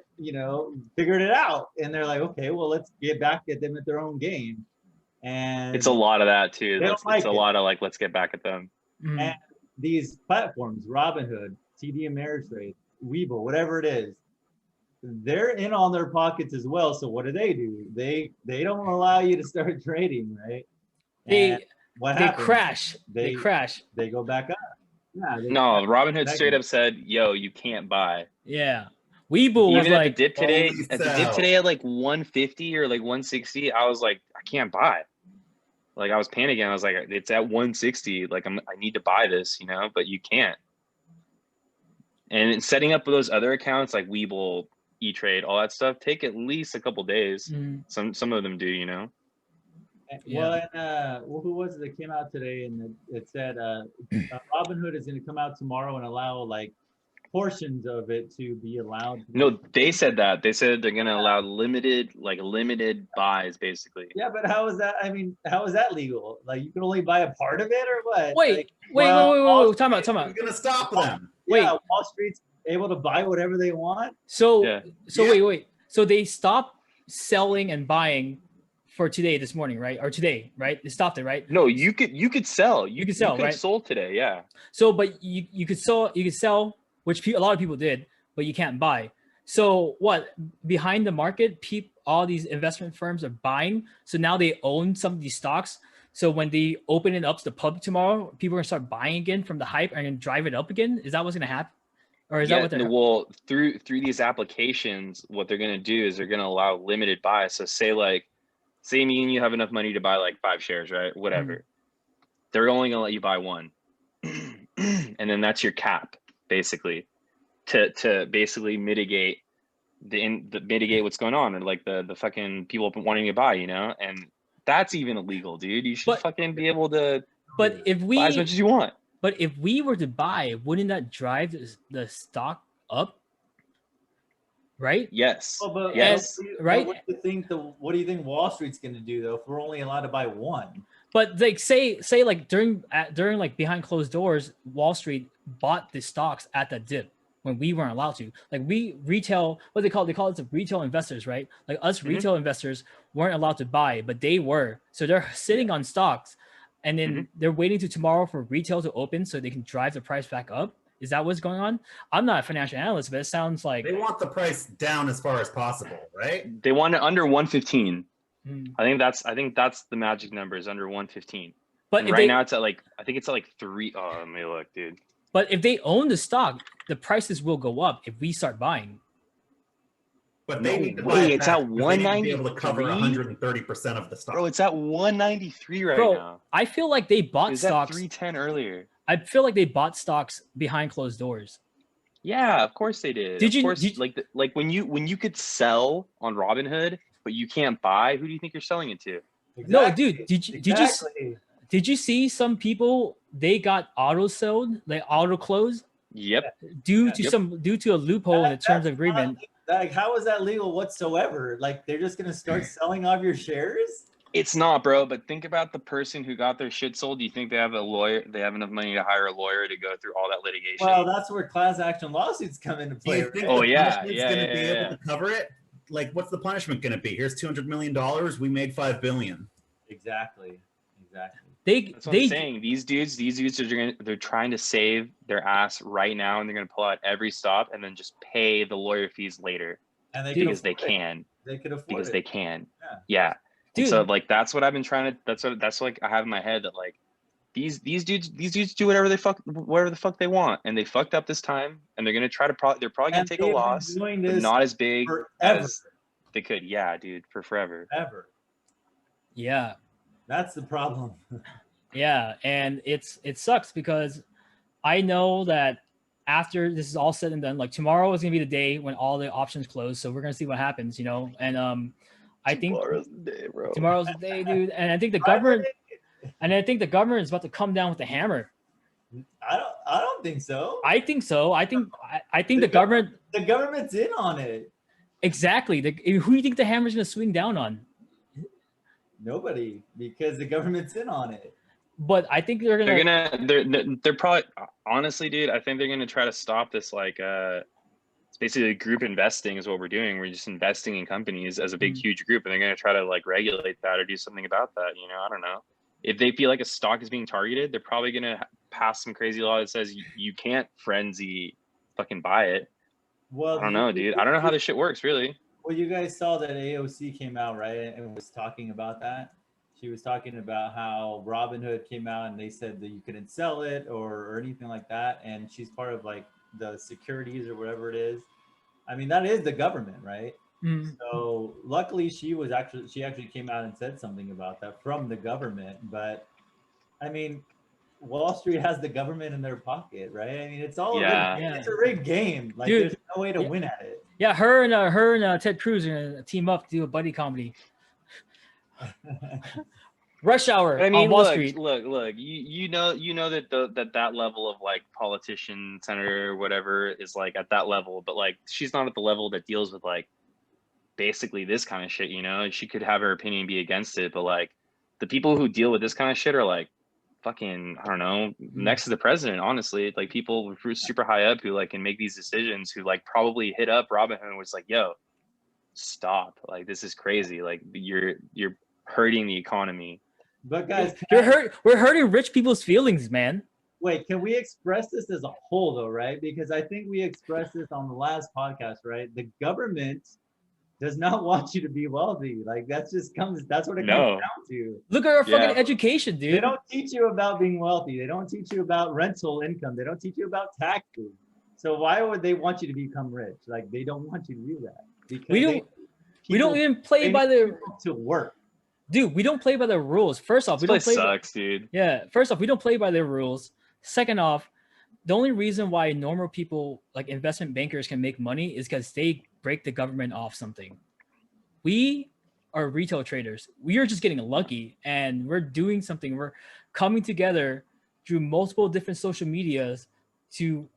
S2: figured it out. And they're like, okay, well, let's get back at them at their own game. And
S1: it's a lot of that too. It's a lot of like, let's get back at them.
S2: And these platforms, Robinhood, TD Ameritrade, Webull, whatever it is, they're in on their pockets as well. So what do? They don't allow you to start trading, right? And what happens?
S4: Crash. They crash.
S2: They go back up. Yeah.
S1: No, Robinhood straight up said, "Yo, you can't buy."
S4: Yeah. Webull was
S1: even
S4: like,
S1: at the dip today, at like 150 or like 160, I was like, I can't buy. Like I was panicking. I was like, it's at 160. Like I need to buy this, you know, but you can't. And setting up those other accounts like Webull, E-Trade, all that stuff take at least a couple days. Some of them do, you know.
S2: Well, and who was it that came out today and it said Robinhood is going to come out tomorrow and allow like portions of it to be allowed.
S1: No, they said that. They said they're going to allow limited buys, basically.
S2: Yeah, but how is that? I mean, how is that legal? Like you can only buy a part of it or what?
S4: Wait. Time out.
S3: We're going to stop them.
S2: Yeah, Wall Street's able to buy whatever they want.
S4: Wait. So they stopped selling and buying for this morning, right? Or today, right? They stopped it, right?
S1: No, you could sell. You could sell, right? Sold today, yeah.
S4: So, but you could sell, which a lot of people did, but you can't buy. So what? Behind the market, all these investment firms are buying. So now they own some of these stocks. So when they open it up to the public tomorrow, people are gonna start buying again from the hype and drive it up again. Is that what's gonna happen? Or is that what they're
S1: through these applications, what they're gonna do is they're gonna allow limited buys. So say me and you have enough money to buy like 5 shares, right? Whatever. They're only gonna let you buy 1. And then that's your cap, basically, to basically mitigate mitigate what's going on, or like the fucking people wanting to buy, you know? And that's even illegal, dude. You should fucking be able to buy as much as you want.
S4: But if we were to buy, wouldn't that drive the stock up? Right?
S1: Yes.
S2: Well, but,
S4: yes. Right.
S2: What do you think Wall Street's going to do though? If we're only allowed to buy 1.
S4: But like say like during like behind closed doors, Wall Street bought the stocks at the dip when we weren't allowed to. Like we retail, what they call it the retail investors, right? Like us retail investors weren't allowed to buy, but they were. So they're sitting on stocks, and then they're waiting to tomorrow for retail to open so they can drive the price back up. Is that what's going on? I'm not a financial analyst, but it sounds like
S3: they want the price down as far as possible, right?
S1: They want it under 115. I think that's the magic number, is under 115. But right now it's at like, I think it's at like 3. Oh, let me look, dude.
S4: But if they own the stock, the prices will go up if we start buying.
S3: But they need to buy it
S1: it's at 190.
S3: Be able to cover 130% of the stock.
S1: Bro, it's at 193 right now.
S4: I feel like they bought stocks.
S1: 310 earlier.
S4: I feel like they bought stocks behind closed doors.
S1: Yeah, of course they did. Like when you could sell on Robinhood, but you can't buy, who do you think you're selling it to?
S2: Exactly.
S4: No, dude, did you see some people, they got auto sold, like auto closed?
S1: Yep.
S4: Due to a loophole in the terms of agreement.
S2: Like, how is that legal whatsoever? Like, they're just gonna start selling off your shares?
S1: It's not, bro. But think about the person who got their shit sold. Do you think they have a lawyer? They have enough money to hire a lawyer to go through all that litigation?
S2: Well, that's where class action lawsuits come into play.
S3: Going to be able to cover it? Like, what's the punishment going to be? Here's $200 million. We made $5 billion.
S2: Exactly.
S1: That's what I'm saying. These dudes they're trying to save their ass right now, and they're going to pull out every stop and then just pay the lawyer fees later.
S2: And
S1: they can.
S2: They could afford
S1: because
S2: it.
S1: they can.
S2: Yeah.
S1: Dude. So like that's what I've been trying to. That's like I have in my head that like these dudes do whatever the fuck they want, and they fucked up this time, and they're gonna try to they're probably gonna take a loss, but not as big as they could. Yeah, dude, for forever.
S2: Ever.
S4: Yeah.
S2: That's the problem.
S4: Yeah, and it sucks because I know that after this is all said and done, like tomorrow is gonna be the day when all the options close. So we're gonna see what happens, you know. And I think
S1: tomorrow's the day, bro.
S4: Tomorrow's the day, dude. And I think the government is about to come down with the hammer.
S2: I don't think so.
S4: I think so. I think the
S2: government's in on it.
S4: Exactly. Who do you think the hammer's gonna swing down on?
S2: Nobody, because the government's in on it.
S4: But I think they're
S1: probably, honestly, dude, I think they're gonna try to stop this. Like it's basically group investing is what we're doing. We're just investing in companies as a big huge group, and they're gonna try to like regulate that or do something about that. You know, I don't know. If they feel like a stock is being targeted, they're probably gonna pass some crazy law that says you can't frenzy fucking buy it.
S2: Well,
S1: I don't know, dude. I don't know how this shit works, really.
S2: Well, you guys saw that AOC came out, right, and was talking about that. She was talking about how Robinhood came out and they said that you couldn't sell it or anything like that. And she's part of like the securities or whatever it is. I mean, that is the government, right? So luckily she actually came out and said something about that from the government. But I mean, Wall Street has the government in their pocket, right? I mean, it's all it's a rigged game. Like, dude, there's no way to win at it.
S4: Yeah, her and Ted Cruz are gonna team up to do a buddy comedy. Rush Hour
S1: I mean,
S4: on Wall Street.
S1: Look. You know that that level of like politician, senator, whatever is like at that level, but like she's not at the level that deals with like basically this kind of shit. You know, she could have her opinion be against it, but like the people who deal with this kind of shit are like fucking, I don't know, next to the president. Honestly, like people who are super high up who like can make these decisions, who like probably hit up Robinhood and was like, "Yo, stop! Like this is crazy. Like you're hurting the economy."
S2: But guys,
S4: we're hurting rich people's feelings, man.
S2: Wait, can we express this as a whole though, right? Because I think we expressed this on the last podcast, right? The government does not want you to be wealthy. Like that's what it comes down to.
S4: Look at our fucking education, dude.
S2: They don't teach you about being wealthy. They don't teach you about rental income. They don't teach you about taxes. So why would they want you to become rich? Like they don't want you to do that. Because
S4: we don't even play by the
S2: to work.
S4: Dude, we don't play by the rules. First off, we don't play.
S1: Sucks, dude.
S4: Yeah. First off, we don't play by the rules. Second off, the only reason why normal people like investment bankers can make money is because they break the government off something. We are retail traders. We are just getting lucky, and we're doing something. We're coming together through multiple different social medias to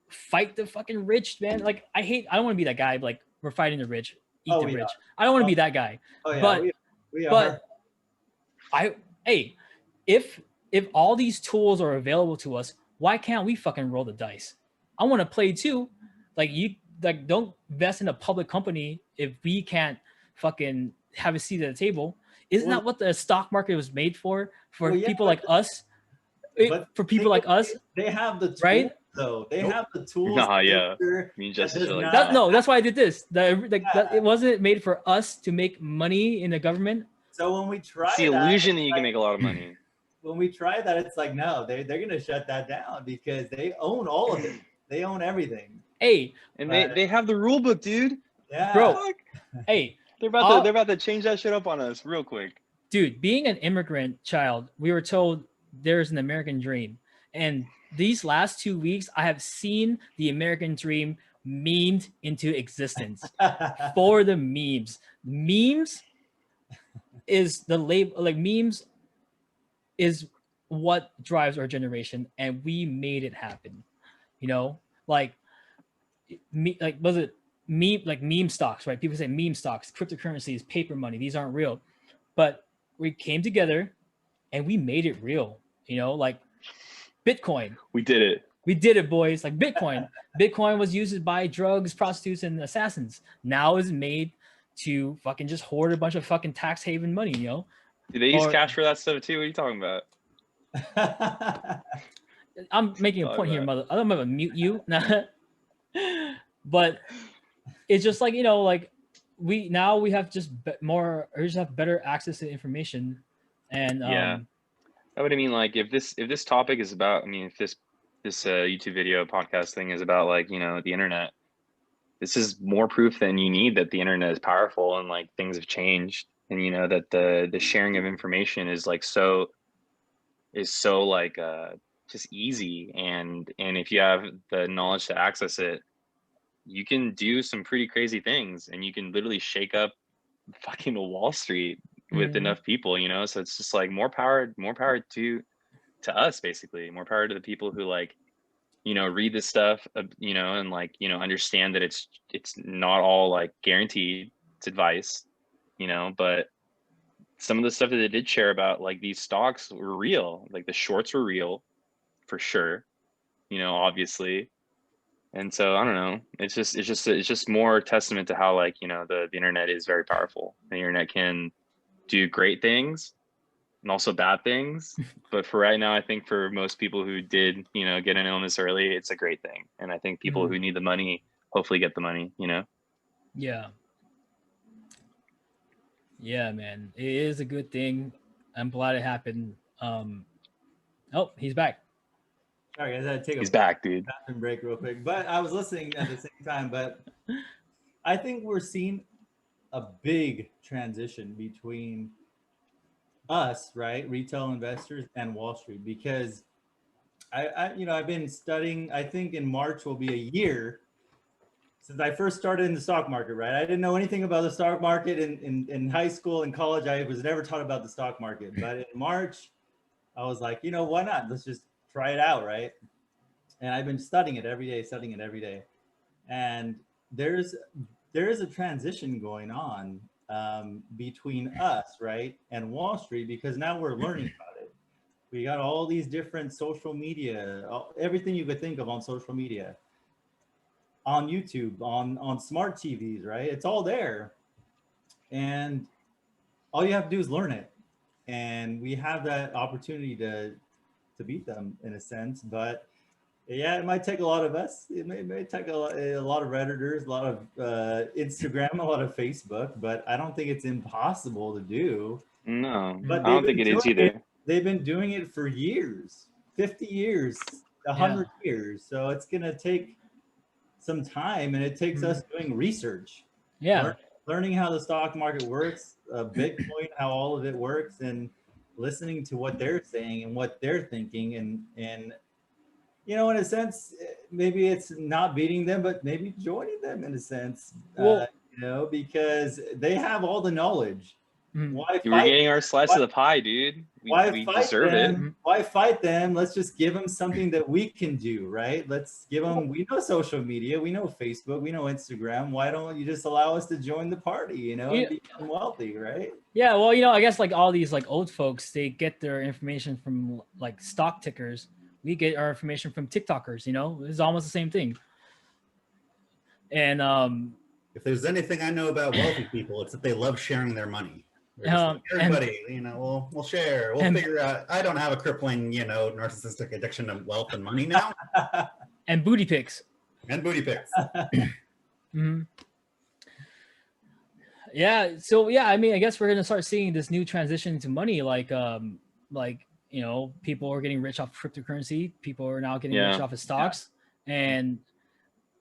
S4: fight the fucking rich, man. Like I don't want to be that guy. Like we're fighting the rich, eat the rich. I don't want to be that guy.
S2: Oh yeah.
S4: But if all these tools are available to us, why can't we fucking roll the dice? I want to play too. Like don't invest in a public company if we can't fucking have a seat at the table. Isn't that what the stock market was made for? For people like us? For people like us?
S2: They have the tools,
S4: right?
S2: Though they have the tools.
S4: That's why I did this. It wasn't made for us to make money in the government.
S2: So when we try,
S1: it's the illusion that you can make a lot of money.
S2: When we try that, it's like no, they're gonna shut that down because they own all of it. They own everything.
S4: Hey,
S1: and they have the rule book, dude.
S2: Yeah,
S4: bro. Hey,
S1: they're about to change that shit up on us real quick.
S4: Dude, being an immigrant child, we were told there's an American dream, and these last 2 weeks, I have seen the American dream memed into existence for the memes. Memes is the label, like memes is what drives our generation, and we made it happen. You know, was it meme stocks, right? People say meme stocks, cryptocurrencies, paper money. These aren't real, but we came together and we made it real. You know, like Bitcoin.
S1: We did it.
S4: We did it, boys. Like Bitcoin. Bitcoin was used to buy drugs, prostitutes, and assassins. Now is made to fucking just hoard a bunch of fucking tax haven money, you know?
S1: Do they use cash for that stuff too? What are you talking about?
S4: I'm making a point here, mother. I'm gonna mute you. But it's just like, you know, like we have just have better access to information. And
S1: yeah. That would mean like if this topic is about, I mean, if this YouTube video podcast thing is about like, you know, the internet, this is more proof than you need that the internet is powerful and like things have changed, and you know that the sharing of information is so like just easy, and if you have the knowledge to access it, you can do some pretty crazy things, and you can literally shake up fucking Wall Street with enough people, you know. So it's just like more power to us, basically. More power to the people who like, you know, read this stuff, you know, and like, you know, understand that it's not all like guaranteed. It's advice, you know, but some of the stuff that they did share about like these stocks were real. Like the shorts were real for sure, you know, obviously. And so I don't know, it's just more testament to how like, you know, the internet is very powerful. The internet can do great things and also bad things, but for right now, I think for most people who did, you know, get an illness early, it's a great thing. And I think people who need the money hopefully get the money,
S4: Yeah. Yeah, man. It is a good thing. I'm glad it happened. Oh, he's back.
S2: Sorry, guys, I had to take
S1: He's
S2: a
S1: back, dude.
S2: bathroom break real quick. But I was listening at the same time. But I think we're seeing a big transition between us, right, retail investors, and Wall Street, because I've been studying. I think in March will be a year since I first started in the stock market, right? I didn't know anything about the stock market in high school and college. I was never taught about the stock market. But in March, I was like, why not? Let's just try it out, right? And I've been studying it every day. And there's a transition going on between us, right, and Wall Street, because now we're learning about it. We got all these different social media, everything you could think of on social media, on YouTube, on smart TVs, right? It's all there. And all you have to do is learn it. And we have that opportunity to beat them in a sense. But yeah, it might take a lot of us. It may take a lot of Redditors, a lot of Instagram, a lot of Facebook, but I don't think it's impossible to do.
S1: No,
S2: But
S1: I don't think it is either.
S2: They've been doing it for years, 50 years, 100 years. So it's going to take some time, and it takes us doing research.
S4: Yeah.
S2: Learning how the stock market works, Bitcoin, how all of it works, and listening to what they're saying and what they're thinking. And in a sense, maybe it's not beating them, but maybe joining them in a sense,
S4: Well,
S2: because they have all the knowledge. Why
S1: we're getting our slice of the pie, dude. We deserve it.
S2: Why fight them? Let's just give them something that we can do, right? Let's give them, we know social media, we know Facebook, we know Instagram. Why don't you just allow us to join the party, and become wealthy, right?
S4: Yeah, well, I guess like all these like old folks, they get their information from like stock tickers. We get our information from TikTokers, it's almost the same thing. And
S3: if there's anything I know about wealthy people, it's that they love sharing their money.
S4: Like,
S3: everybody, we'll share. We'll figure out. I don't have a crippling, narcissistic addiction to wealth and money now.
S4: And booty pics.
S3: Mm-hmm.
S4: Yeah. So yeah, I mean, I guess we're gonna start seeing this new transition to money, like people are getting rich off cryptocurrency. People are now getting rich off of stocks. Yeah.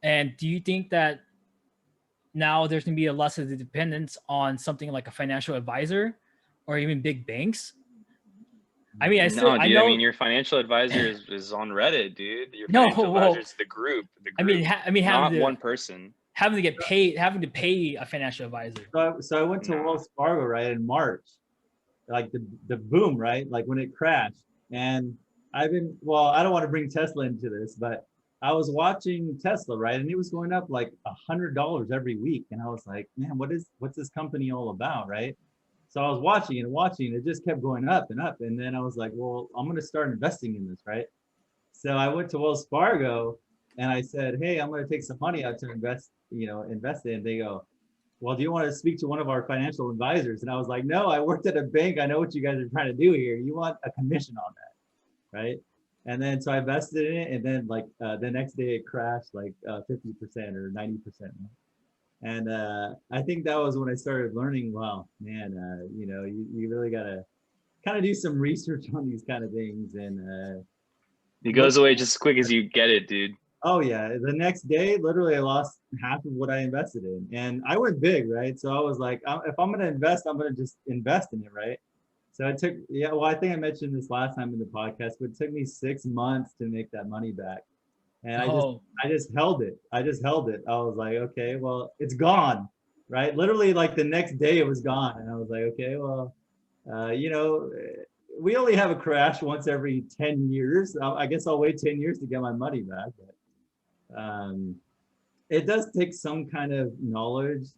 S4: And do you think that now there's going to be a less of the dependence on something like a financial advisor or even big banks? I mean, I know.
S1: I mean, your financial advisor is on Reddit, dude. Your financial advisor is the group.
S4: I mean,
S1: not one person.
S4: Having to pay a financial advisor.
S2: So I went to Wells Fargo, right, in March, like the boom, right, like when it crashed. And I don't want to bring Tesla into this, but I was watching Tesla, right, and it was going up like $100 every week, and I was like, man, what's this company all about, right? So I was watching, it just kept going up and up, and then I was like, well, I'm going to start investing in this, right? So I went to Wells Fargo and I said, hey, I'm going to take some money out to invest in. And they go, well, do you want to speak to one of our financial advisors? And I was like, no, I worked at a bank. I know what you guys are trying to do here. You want a commission on that, right? And then so I invested in it, and then like the next day it crashed like 50% or 90%. And I think that was when I started learning, wow, man, you really got to kind of do some research on these kind of things. And
S1: it goes away just as quick as you get it, dude.
S2: Oh yeah, the next day, literally I lost half of what I invested in. And I went big, right? So I was like, if I'm going to invest, I'm going to just invest in it, right? So it took, I think I mentioned this last time in the podcast, but it took me 6 months to make that money back. And I just held it. I was like, okay, well, it's gone, right? Literally like the next day it was gone. And I was like, okay, well, we only have a crash once every 10 years. I guess I'll wait 10 years to get my money back. But it does take some kind of knowledge,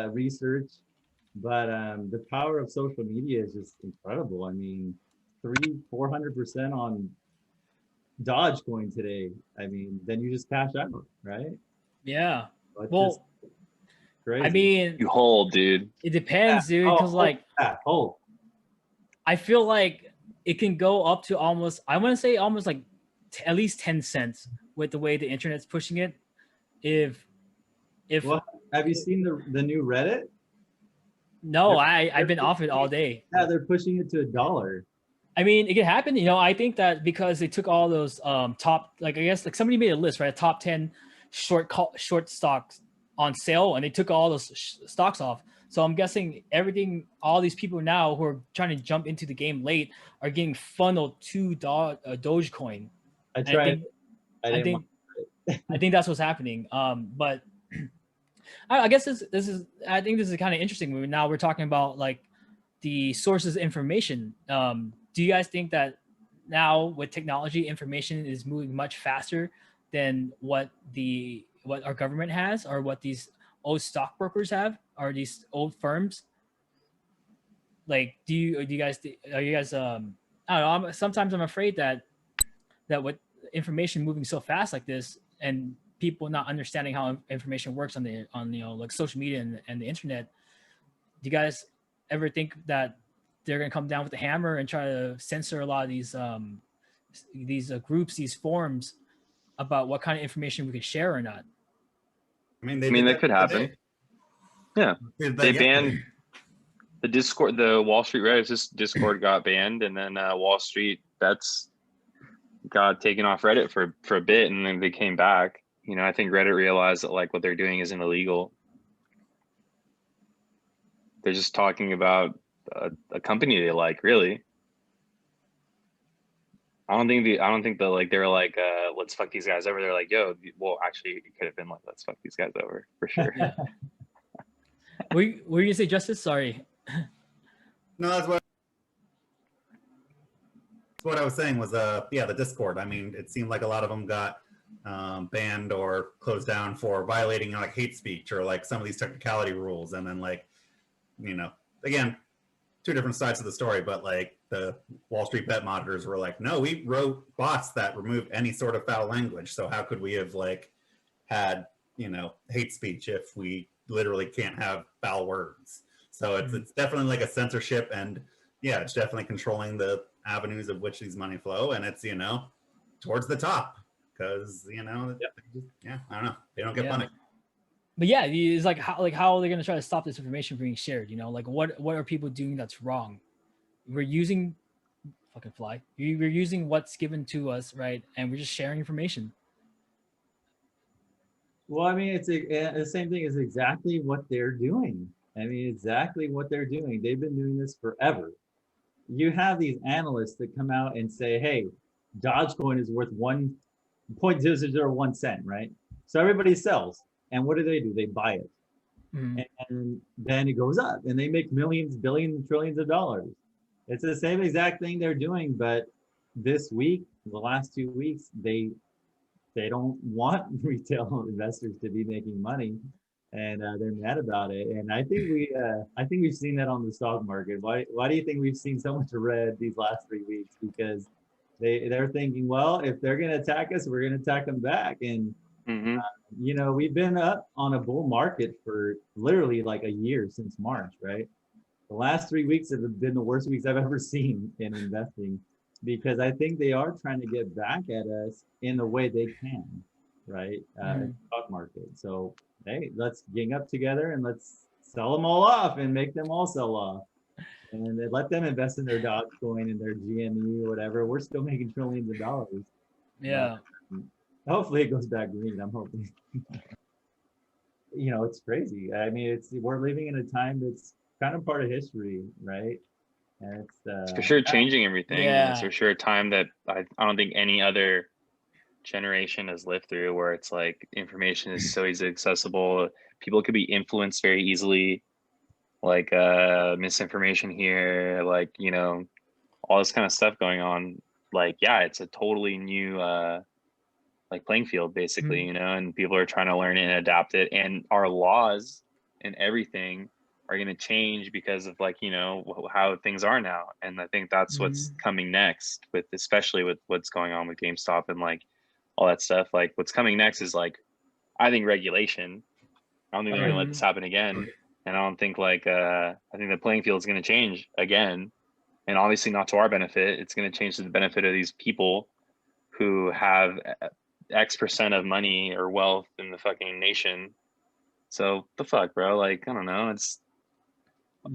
S2: research. But the power of social media is just incredible. I mean, 300-400% on Dogecoin today. I mean, then you just cash out, right?
S4: Yeah.
S2: So
S4: well, I mean,
S1: you hold, dude.
S4: It depends, dude. Because I feel like it can go up to almost, I want to say almost like at least 10 cents with the way the internet's pushing it. If if
S2: Well, have you seen the new Reddit?
S4: no, I've been off it all day.
S2: Yeah, they're pushing it to $1.
S4: I mean, it can happen. I think that because they took all those top, like I guess like somebody made a list, right? Top 10 short stocks on sale, and they took all those stocks off. So I'm guessing all these people now who are trying to jump into the game late are getting funneled to Dogecoin.
S2: I tried.
S4: I think that's what's happening. But I guess I think this is kind of interesting. Now we're talking about like the sources of information. Do you guys think that now with technology, information is moving much faster than what our government has, or what these old stockbrokers have, or these old firms? Like, are you guys I don't know. Sometimes I'm afraid that with information moving so fast like this, and people not understanding how information works on like social media and the internet, do you guys ever think that they're going to come down with a hammer and try to censor a lot of these groups, these forums, about what kind of information we can share or not?
S3: I mean,
S1: that could happen. Yeah, they banned the Discord, the Wall Street Reddit. Discord got banned, and then WallStreetBets got taken off Reddit for a bit, and then they came back. I think Reddit realized that like what they're doing isn't illegal. They're just talking about a company they like, really. I don't think they were like, let's fuck these guys over. They're like, yo, well, actually, it could have been like, let's fuck these guys over for sure.
S4: Yeah. Were you gonna say, Justice? Sorry.
S3: No, that's what I was saying was the Discord. I mean, it seemed like a lot of them got banned or closed down for violating like hate speech or like some of these technicality rules, and then like, again, two different sides of the story, but like the Wall Street bet monitors were like, no, we wrote bots that remove any sort of foul language, so how could we have like had hate speech if we literally can't have foul words? So it's definitely like a censorship, and yeah, it's definitely controlling the avenues of which these money flow, and it's towards the top, because I don't know, they don't get money.
S4: But yeah, it's like how are they going to try to stop this information being shared? Like what are people doing that's wrong? We're using fucking fly. We're using what's given to us, right? And we're just sharing information.
S2: Well, I mean, it's the same thing as exactly what they're doing. Exactly what they're doing. They've been doing this forever. You have these analysts that come out and say, hey, Dogecoin is worth 1.0001 cent, right? So everybody sells. And what do? They buy it. Mm-hmm. And then it goes up, and they make millions, billions, trillions of dollars. It's the same exact thing they're doing, but this week, the last 2 weeks, they don't want retail investors to be making money, and they're mad about it. And I think we've seen that on the stock market. Why do you think we've seen so much red these last 3 weeks? Because they're thinking, well, if they're going to attack us, we're going to attack them back. And we've been up on a bull market for literally like a year, since March, right? The last 3 weeks have been the worst weeks I've ever seen in investing, because I think they are trying to get back at us in the way they can, right? Stock market. So, hey, let's gang up together and let's sell them all off and make them all sell off. And let them invest in their Dogecoin and their GME or whatever. We're still making trillions of dollars.
S4: Yeah.
S2: Hopefully it goes back green. I'm hoping. It's crazy. I mean, we're living in a time that's kind of part of history, right? And
S1: it's for sure changing everything. Yeah. It's for sure a time that I don't think any other generation has lived through, where it's like information is so easily accessible. People could be influenced very easily, like misinformation here, like all this kind of stuff going on. Like, yeah, it's a totally new like playing field, basically, and people are trying to learn it and adapt it, and our laws and everything are going to change because of like how things are now. And I think that's what's coming next, especially with what's going on with GameStop and like all that stuff. Like what's coming next is like, I think regulation. I don't think they're going to let this happen again. And I don't think like I think the playing field is going to change again, and obviously not to our benefit. It's going to change to the benefit of these people who have X% of money or wealth in the fucking nation, So the fuck, bro? Like, I don't know. It's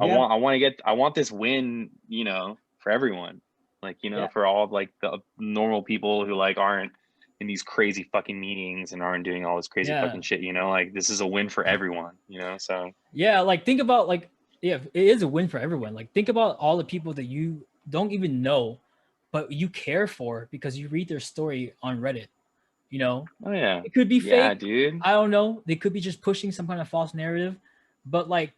S2: Yeah.
S1: I want this win, you know, for everyone. Like, you know, for all like the normal people who like aren't in these crazy fucking meetings and aren't doing all this crazy fucking shit, you know, like this is a win for everyone, you know. So
S4: like think about like it is a win for everyone. Like think about all the people that you don't even know, but you care for because you read their story on Reddit. You know,
S1: oh yeah,
S4: it could be fake,
S1: dude.
S4: I don't know. They could be just pushing some kind of false narrative, but like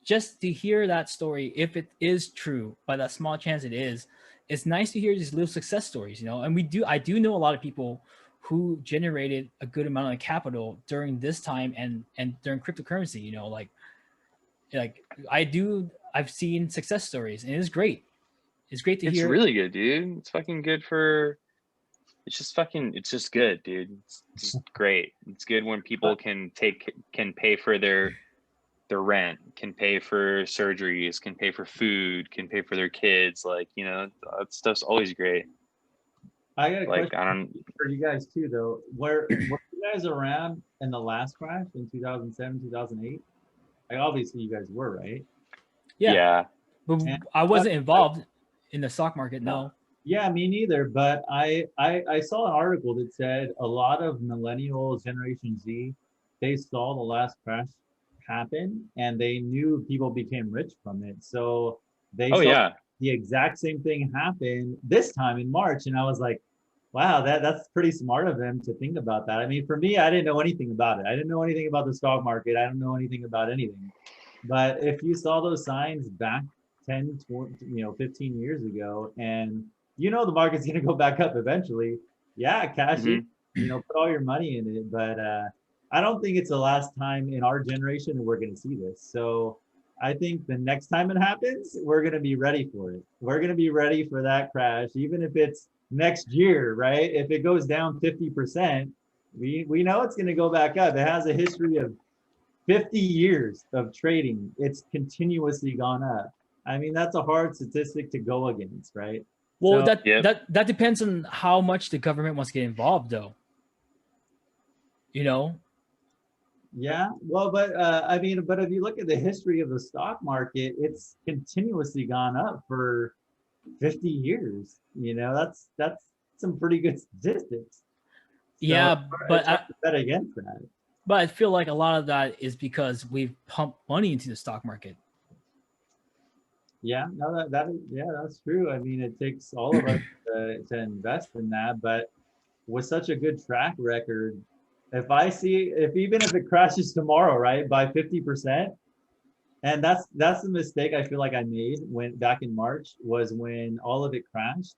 S4: just to hear that story, if it is true, by that small chance it is, it's nice to hear these little success stories, you know. And I do know a lot of people who generated a good amount of capital during this time and during cryptocurrency, you know, like I've seen success stories and it's great. It's great to hear.
S1: It's really good, dude. It's fucking good for it's just good, dude. It's just great. It's good when people can pay for their rent, can pay for surgeries, can pay for food, can pay for their kids. Like, you know, that stuff's always great.
S2: I got a question for you guys too, though. Were you guys around in the last crash in 2007, 2008? Like, obviously you guys were, right?
S1: Yeah.
S4: But I wasn't involved in the stock market, no.
S2: Yeah, me neither. But I saw an article that said a lot of millennials, Generation Z, they saw the last crash happen and they knew people became rich from it. So they saw the exact same thing happen this time in March. And I was like, wow, that's pretty smart of them to think about that. I mean, for me, I didn't know anything about it. I didn't know anything about the stock market. I don't know anything about anything. But if you saw those signs back 10, 20, 15 years ago, and you know the market's going to go back up eventually, cash it, put all your money in it. But I don't think it's the last time in our generation that we're going to see this. So I think the next time it happens, we're going to be ready for it. We're going to be ready for that crash, even if it's next year, right? If it goes down 50%, we know it's going to go back up. It has a history of 50 years of trading. It's continuously gone up. I mean, that's a hard statistic to go against, right?
S4: Well, so, that depends on how much the government wants to get involved, though. You know?
S2: Yeah, well, but I mean, but if you look at the history of the stock market, it's continuously gone up for 50 years. You know, that's some pretty good statistics. So
S4: yeah, but
S2: I bet against that.
S4: But I feel like a lot of that is because we've pumped money into the stock market.
S2: Yeah, no, that's true. I mean, it takes all of us to invest in that, but with such a good track record, even if it crashes tomorrow, right, by 50%, and that's the mistake I feel like I made back in March, was when all of it crashed.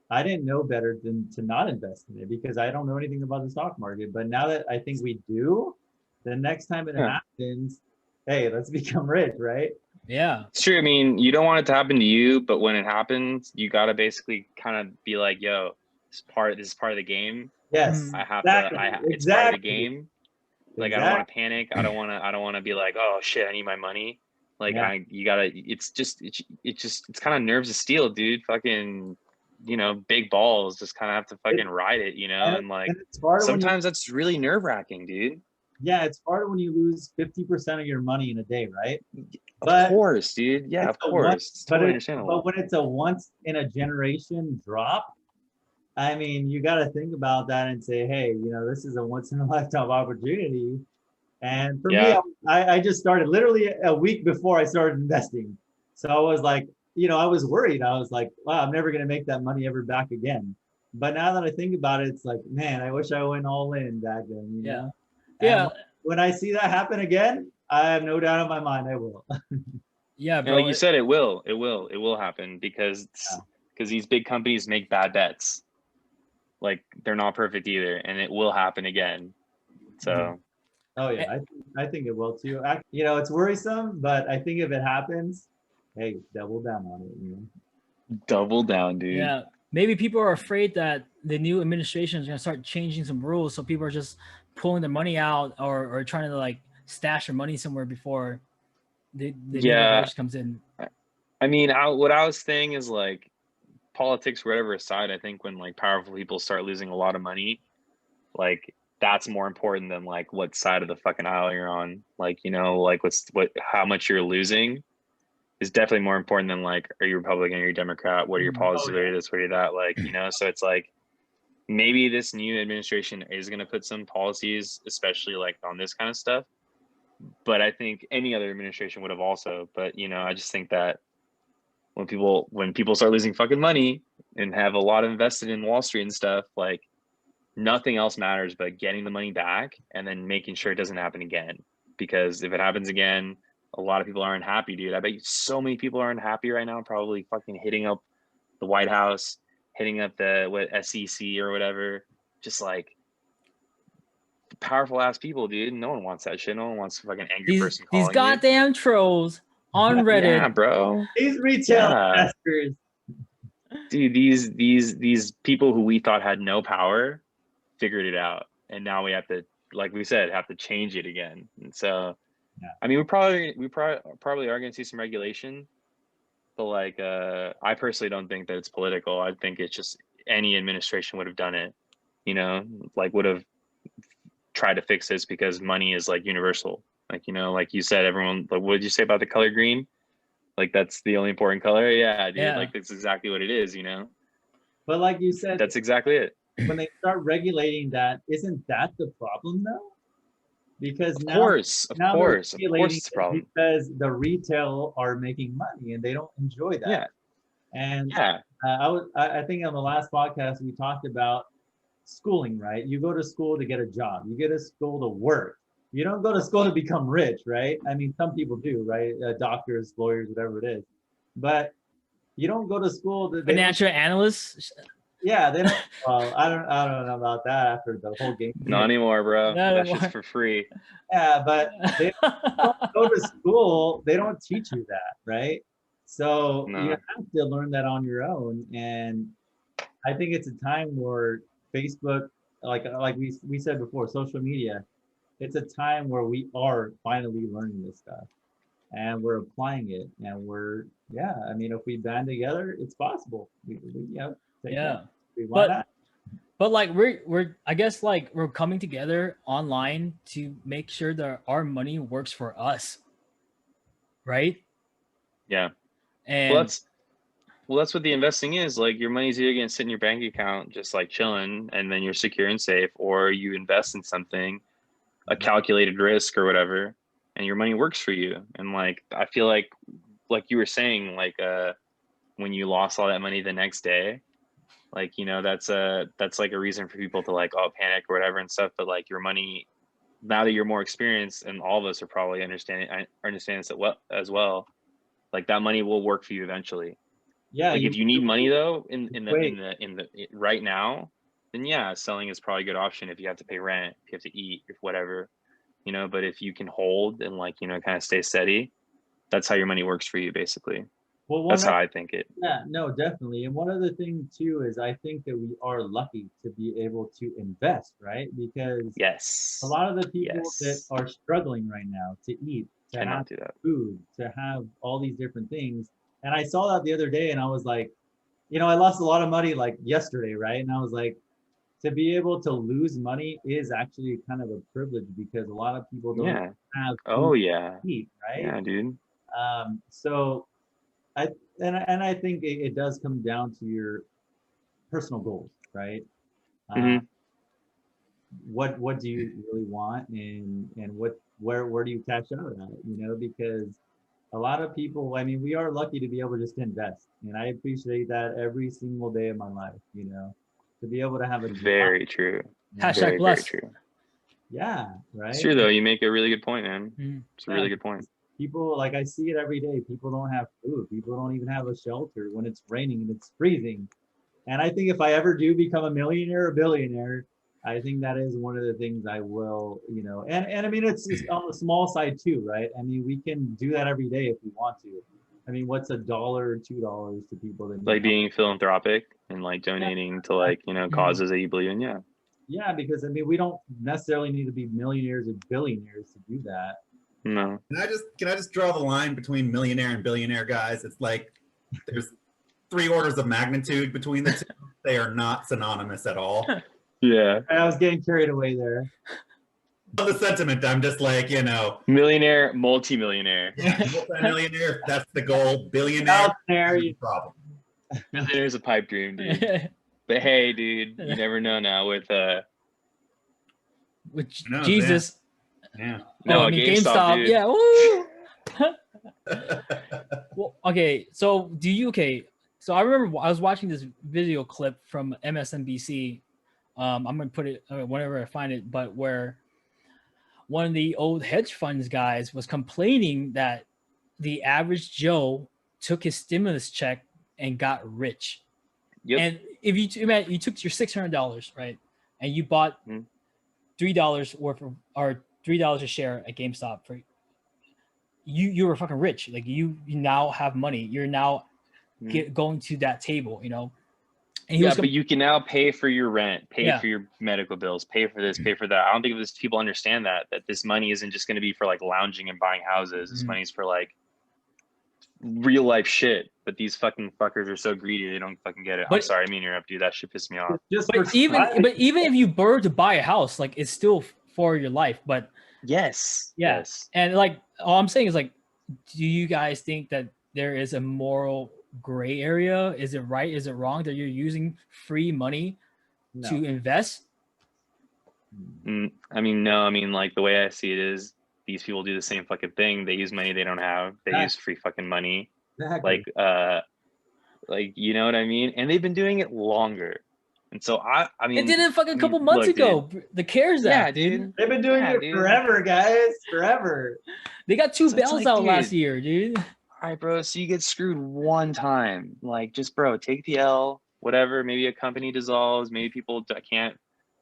S2: I didn't know better than to not invest in it because I don't know anything about the stock market. But now that I think we do, the next time it happens, hey, let's become rich, right?
S4: Yeah,
S1: it's true. I mean, you don't want it to happen to you, but when it happens, you got to basically kind of be like, yo, this is part of the game.
S2: Yes,
S1: I have to. It's part of the game. Like, I don't want to panic. I don't want to be like, oh shit, I need my money. Like, it's kind of nerves of steel, dude. Fucking, big balls just kind of have to fucking ride it, and like sometimes that's really nerve wracking, dude.
S2: Yeah, it's hard when you lose 50% of your money in a day, right?
S1: Of course, dude. Yeah, of course. It's totally understandable.
S2: But when it's a once in a generation drop, I mean, you got to think about that and say, hey, this is a once in a lifetime opportunity. And for me, I just started literally a week before I started investing. So I was like, I was worried. I was like, wow, I'm never going to make that money ever back again. But now that I think about it, it's like, man, I wish I went all in back then, you know?
S4: Yeah.
S2: When I see that happen again, I have no doubt in my mind I will.
S4: Yeah, bro.
S1: Like you said, it will happen because these big companies make bad bets. Like, they're not perfect either, and it will happen again. So.
S2: Oh yeah, I think it will too. It's worrisome, but I think if it happens, hey, double down on it.
S1: Double down, dude.
S4: Yeah, maybe people are afraid that the new administration is going to start changing some rules, so people are just pulling their money out or trying to like stash their money somewhere before the new regulation comes in.
S1: I mean, what I was saying is, like, politics, whatever aside, I think when like powerful people start losing a lot of money, like, that's more important than like what side of the fucking aisle you're on. Like, you know, like how much you're losing is definitely more important than like, are you Republican, are you Democrat, what are your policies, what are this, what are that, like, you know. So it's like, maybe this new administration is going to put some policies, especially like on this kind of stuff. But I think any other administration would have also. But, you know, I just think that when people start losing fucking money and have a lot invested in Wall Street and stuff, like, nothing else matters but getting the money back and then making sure it doesn't happen again. Because if it happens again, a lot of people aren't happy, dude. I bet you so many people aren't happy right now, probably fucking hitting up the White House, hitting up the SEC or whatever. Just like powerful ass people, dude. No one wants that shit. No one wants a fucking angry person calling
S4: these goddamn trolls on Reddit.
S1: Yeah, bro.
S2: These retail investors.
S1: Dude, these people who we thought had no power figured it out, and now we have to, like we said, have to change it again. And so, I mean, we probably are going to see some regulation, but like, I personally don't think that it's political. I think it's just any administration would have done it, you know, like would have tried to fix this, because money is like universal. Like, you know, like you said, everyone, like, what did you say about the color green? Like, that's the only important color. Yeah, dude. Yeah. Like, that's exactly what it is, you know?
S2: But like you said,
S1: that's exactly it.
S2: When they start regulating that, isn't that the problem though? Because
S1: of course, it's the problem.
S2: Because the retail are making money and they don't enjoy that.
S1: Yeah.
S2: And I think on the last podcast we talked about schooling, right? You go to school to get a job. You go to school to work. You don't go to school to become rich, right? I mean, some people do, right? Doctors, lawyers, whatever it is. But you don't go to school to
S4: financial analysts.
S2: Yeah, they don't. Well, I don't know about that after the whole game.
S1: Not anymore, bro. That's just for free.
S2: Yeah, but they don't go to school. They don't teach you that, right? So you have to learn that on your own. And I think it's a time where Facebook, like we said before, social media, it's a time where we are finally learning this stuff and we're applying it, and I mean, if we band together, it's possible.
S4: But like we're I guess like we're coming together online to make sure that our money works for us, right?
S1: Yeah.
S4: And
S1: well, that's what the investing is. Like, your money's either gonna sit in your bank account just like chilling, and then you're secure and safe, or you invest in something, a calculated risk or whatever, and your money works for you. And like, I feel like you were saying, like, when you lost all that money the next day, like, you know, that's like a reason for people to like, panic or whatever and stuff. But like, your money, now that you're more experienced, and all of us are probably understand this as well, like, that money will work for you eventually.
S2: Yeah.
S1: Like, if you need money though, in the right now, then yeah, selling is probably a good option if you have to pay rent, if you have to eat, if whatever, you know. But if you can hold and, like, you know, kind of stay steady, that's how your money works for you, basically.
S2: Well,
S1: that's how I think it.
S2: Yeah, no, definitely. And one other thing too is I think that we are lucky to be able to invest, right? Because a lot of the people that are struggling right now to eat, to have food, to have all these different things. And I saw that the other day, and I was like, you know, I lost a lot of money like yesterday, right? And I was like, to be able to lose money is actually kind of a privilege, because a lot of people don't have food to eat, right?
S1: Yeah, dude.
S2: So I think it does come down to your personal goals, right? What do you really want, and where do you cash out at, you know? Because a lot of people, I mean, we are lucky to be able just to invest, and I appreciate that every single day of my life, you know, to be able to have a
S1: very true.
S4: Hashtag blessed.
S1: True.
S2: Yeah, right.
S1: It's true though. You make a really good point, man. It's a really good point.
S2: People, like, I see it every day. People don't have food. People don't even have a shelter when it's raining and it's freezing. And I think if I ever do become a millionaire or billionaire, I think that is one of the things I will, you know, and I mean, it's just on the small side too, right? I mean, we can do that every day if we want to. I mean, what's $1 or $2 to people that
S1: like being philanthropic and like donating to, like, you know, causes that you believe in?
S2: Yeah, because I mean, we don't necessarily need to be millionaires or billionaires to do that.
S1: No.
S3: Can I just draw the line between millionaire and billionaire, guys? It's like there's 3 orders of magnitude between the two. They are not synonymous at all.
S1: Yeah.
S2: I was getting carried away there.
S3: The sentiment. I'm just like,
S1: millionaire, multi-millionaire.
S3: Multi-millionaire. That's the goal. Billionaire. Problem.
S1: Millionaire is a pipe dream, dude. But hey, dude, you never know now with
S4: Jesus.
S3: Yeah.
S1: No,
S4: I mean,
S1: GameStop, dude.
S4: Yeah. Woo! Well, okay. So So I remember I was watching this video clip from MSNBC. I'm gonna put it whenever I find it, but where one of the old hedge funds guys was complaining that the average Joe took his stimulus check and got rich.
S1: Yep.
S4: And if you took your $600, right, and you bought $3 worth of, or $3 a share at GameStop for you were fucking rich. Like you now have money. You're now going to that table, And
S1: but you can now pay for your rent, pay for your medical bills, pay for this, pay for that. I don't think these people understand that this money isn't just going to be for like lounging and buying houses. This money's for like real life shit. But these fucking fuckers are so greedy, they don't fucking get it. I'm sorry, I mean interrupt you. That shit pissed me off.
S4: But even if you borrow to buy a house, like it's still for your life. But
S1: yes.
S4: And like all I'm saying is like, do you guys think that there is a moral gray area? Is it right? Is it wrong that you're using free money to invest?
S1: I mean, no. I mean, like the way I see it is, these people do the same fucking thing. They use money they don't have. They use free fucking money. Exactly. Like you know what I mean? And they've been doing it longer. And so I mean,
S4: it did it fucking couple months ago.
S1: Dude.
S4: The CARES Act,
S2: dude. They've been doing it forever, guys. Forever.
S4: They got 2 bills out last year, dude.
S1: All right, bro. So you get screwed one time. Like, just bro, take the L. Whatever. Maybe a company dissolves. Maybe people can't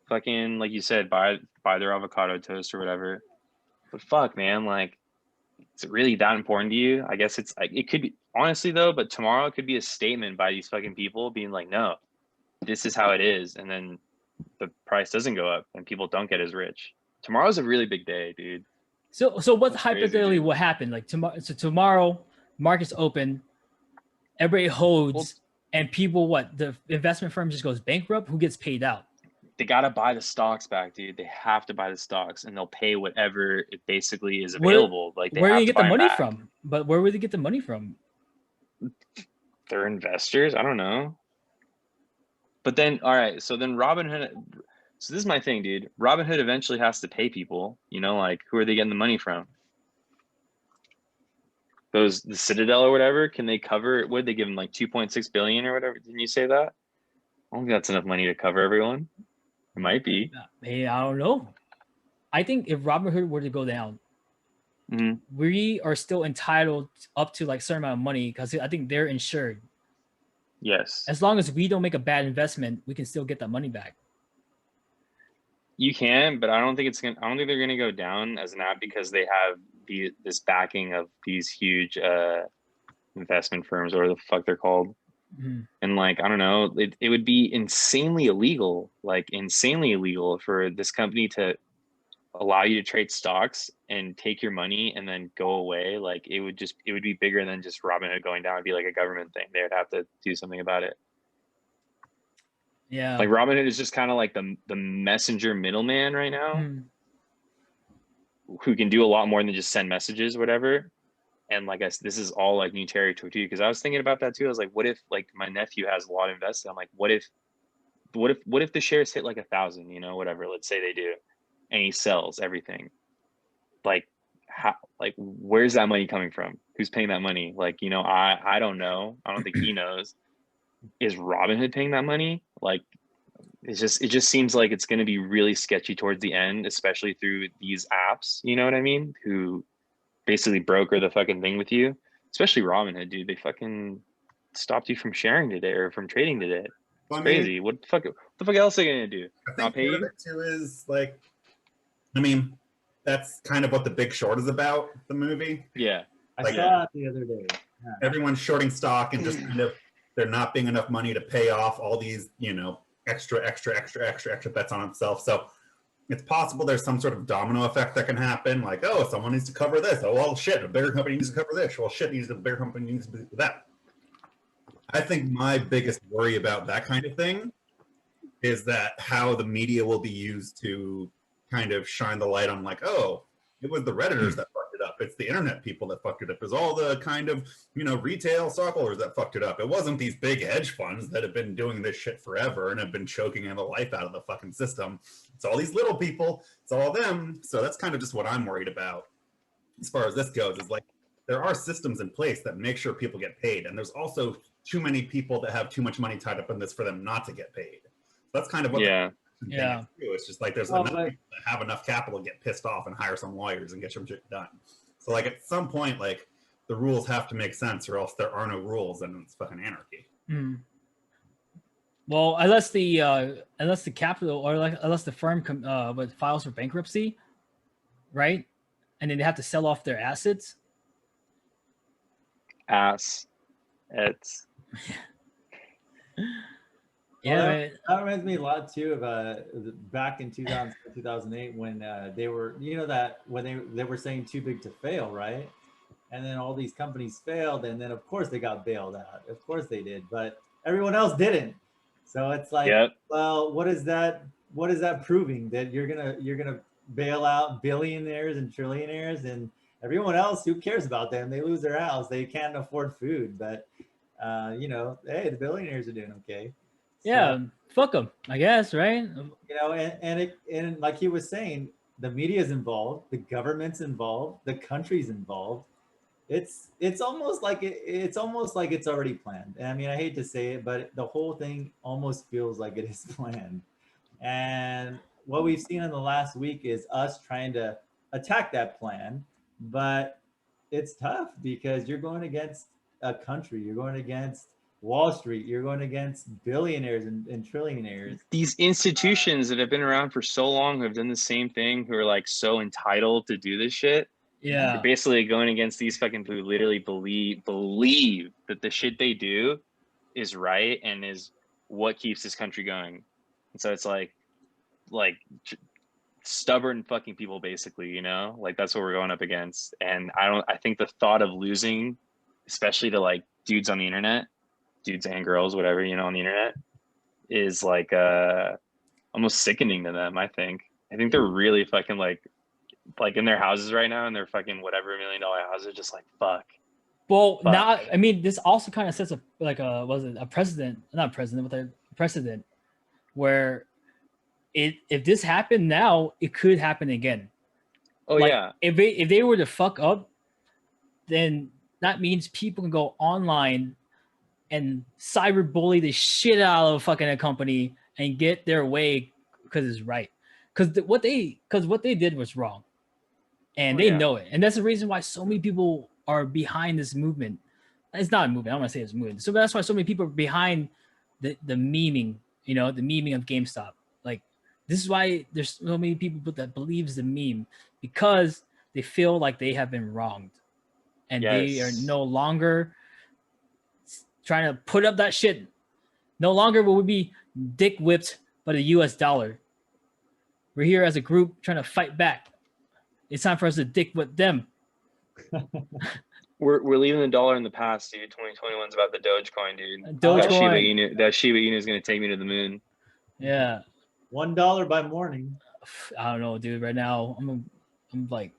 S1: fucking, like you said, buy their avocado toast or whatever. But fuck, man, like, is it really that important to you? I guess it's like it could be, honestly though. But tomorrow it could be a statement by these fucking people being like, no, this is how it is, and then the price doesn't go up and people don't get as rich. Tomorrow's a really big day, dude.
S4: So what hypothetically will happen? Like tomorrow, markets open, everybody holds, and people the investment firm just goes bankrupt. Who gets paid out?
S1: They gotta buy the stocks back, dude. They have to buy the stocks, and they'll pay whatever it basically is available. Where do you get the money
S4: from? But where would they get the money from?
S1: They're investors. I don't know. But then, all right. So then Robinhood. So this is my thing, dude. Robinhood eventually has to pay people. Like who are they getting the money from? The Citadel or whatever. Can they cover? What did they give them, like 2.6 billion or whatever? Didn't you say that? I don't think that's enough money to cover everyone. It might be.
S4: Hey, I don't know. I think if Robinhood were to go down, we are still entitled up to like a certain amount of money because I think they're insured.
S1: Yes.
S4: As long as we don't make a bad investment, we can still get that money back.
S1: You can, but I don't think they're gonna go down as an app because they have this backing of these huge investment firms, or the fuck they're called. And like, I don't know, it would be insanely illegal for this company to allow you to trade stocks and take your money and then go away. Like it would be bigger than just Robinhood going down. It'd be like a government thing. They would have to do something about it.
S4: Yeah.
S1: Like Robinhood is just kind of like the messenger middleman right now, who can do a lot more than just send messages or whatever. And like this is all like new territory too, because I was thinking about that too. I was like, what if like my nephew has a lot invested? I'm like, what if the shares hit like 1,000, whatever, let's say they do, and he sells everything. Like how, like where's that money coming from? Who's paying that money? Like, I don't know. I don't think he knows. Is Robinhood paying that money? Like it just seems like it's going to be really sketchy towards the end, especially through these apps, you know what I mean? Who basically broker the fucking thing with you, especially Robinhood, dude. They fucking stopped you from sharing today or from trading today. Well, crazy. What the fuck else are they gonna do?
S3: Not pay you? Too is like, I mean, that's kind of what The Big Short is about, the movie.
S1: Yeah,
S2: I saw it the other day. Yeah.
S3: Everyone's shorting stock and just kind of there not being enough money to pay off all these, extra bets on itself. So it's possible there's some sort of domino effect that can happen. Like, oh, someone needs to cover this. Oh, well, shit, a bigger company needs to cover this. Well, shit, a bigger company needs to do that. I think my biggest worry about that kind of thing is that how the media will be used to kind of shine the light on, like, oh, it was the Redditors that fucked it up. It's the internet people that fucked it up. It's all the kind of, retail stockholders that fucked it up. It wasn't these big hedge funds that have been doing this shit forever and have been choking the life out of the fucking system. It's all these little people. It's all them. So that's kind of just what I'm worried about as far as this goes, is like, there are systems in place that make sure people get paid. And there's also too many people that have too much money tied up in this for them not to get paid. That's kind of what
S4: yeah.
S3: It's just like there's enough people that have enough capital to get pissed off and hire some lawyers and get some shit done. So like at some point, like the rules have to make sense, or else there are no rules and it's fucking anarchy.
S4: Mm. Well, unless the capital, or like unless the firm files for bankruptcy, right? And then they have to sell off their assets.
S2: Yeah, well, that reminds me a lot too of back in 2008 when they were, that when they were saying too big to fail, right? And then all these companies failed, and then of course they got bailed out. Of course they did, but everyone else didn't. So it's like, well, what is that proving? That you're gonna bail out billionaires and trillionaires, and everyone else, who cares about them? They lose their house, they can't afford food, but hey, the billionaires are doing okay.
S4: Yeah, fuck them, I guess, right?
S2: And like he was saying, the media's involved, the government's involved, the country's involved. It's almost like it's already planned. And I mean, I hate to say it, but the whole thing almost feels like it is planned. And what we've seen in the last week is us trying to attack that plan, but it's tough because you're going against a country, you're going against Wall Street, you're going against billionaires and trillionaires.
S1: These institutions that have been around for so long, who have done the same thing, who are like so entitled to do this shit.
S4: Yeah.
S1: You're basically going against these fucking people who literally believe that the shit they do is right and is what keeps this country going. And so it's like stubborn fucking people, basically, like that's what we're going up against. And I think the thought of losing, especially to like dudes on the internet, dudes and girls, whatever, on the internet, is like almost sickening to them. I think they're really fucking like in their houses right now, in their fucking whatever $1 million houses, just like fuck.
S4: Well, now I mean, this also kind of sets a precedent where if this happened now, it could happen again.
S1: Oh, like, yeah.
S4: If they were to fuck up, then that means people can go online and cyberbully the shit out of fucking a company and get their way because it's right. Because what they did was wrong, and they know it. And that's the reason why so many people are behind this movement. It's not a movement. I don't want to say it's a movement. So that's why so many people are behind the memeing. The memeing of GameStop. Like, this is why there's so many people that believes the meme, because they feel like they have been wronged, and they are no longer trying to put up that shit. No longer will we be dick whipped by the US dollar. We're here as a group trying to fight back. It's time for us to dick whip them.
S1: We're leaving the dollar in the past, dude. 2021's about the Dogecoin, dude.
S4: Dogecoin.
S1: That Shiba Inu is going to take me to the moon.
S4: Yeah.
S2: $1 by morning.
S4: I don't know, dude. Right now, I'm like.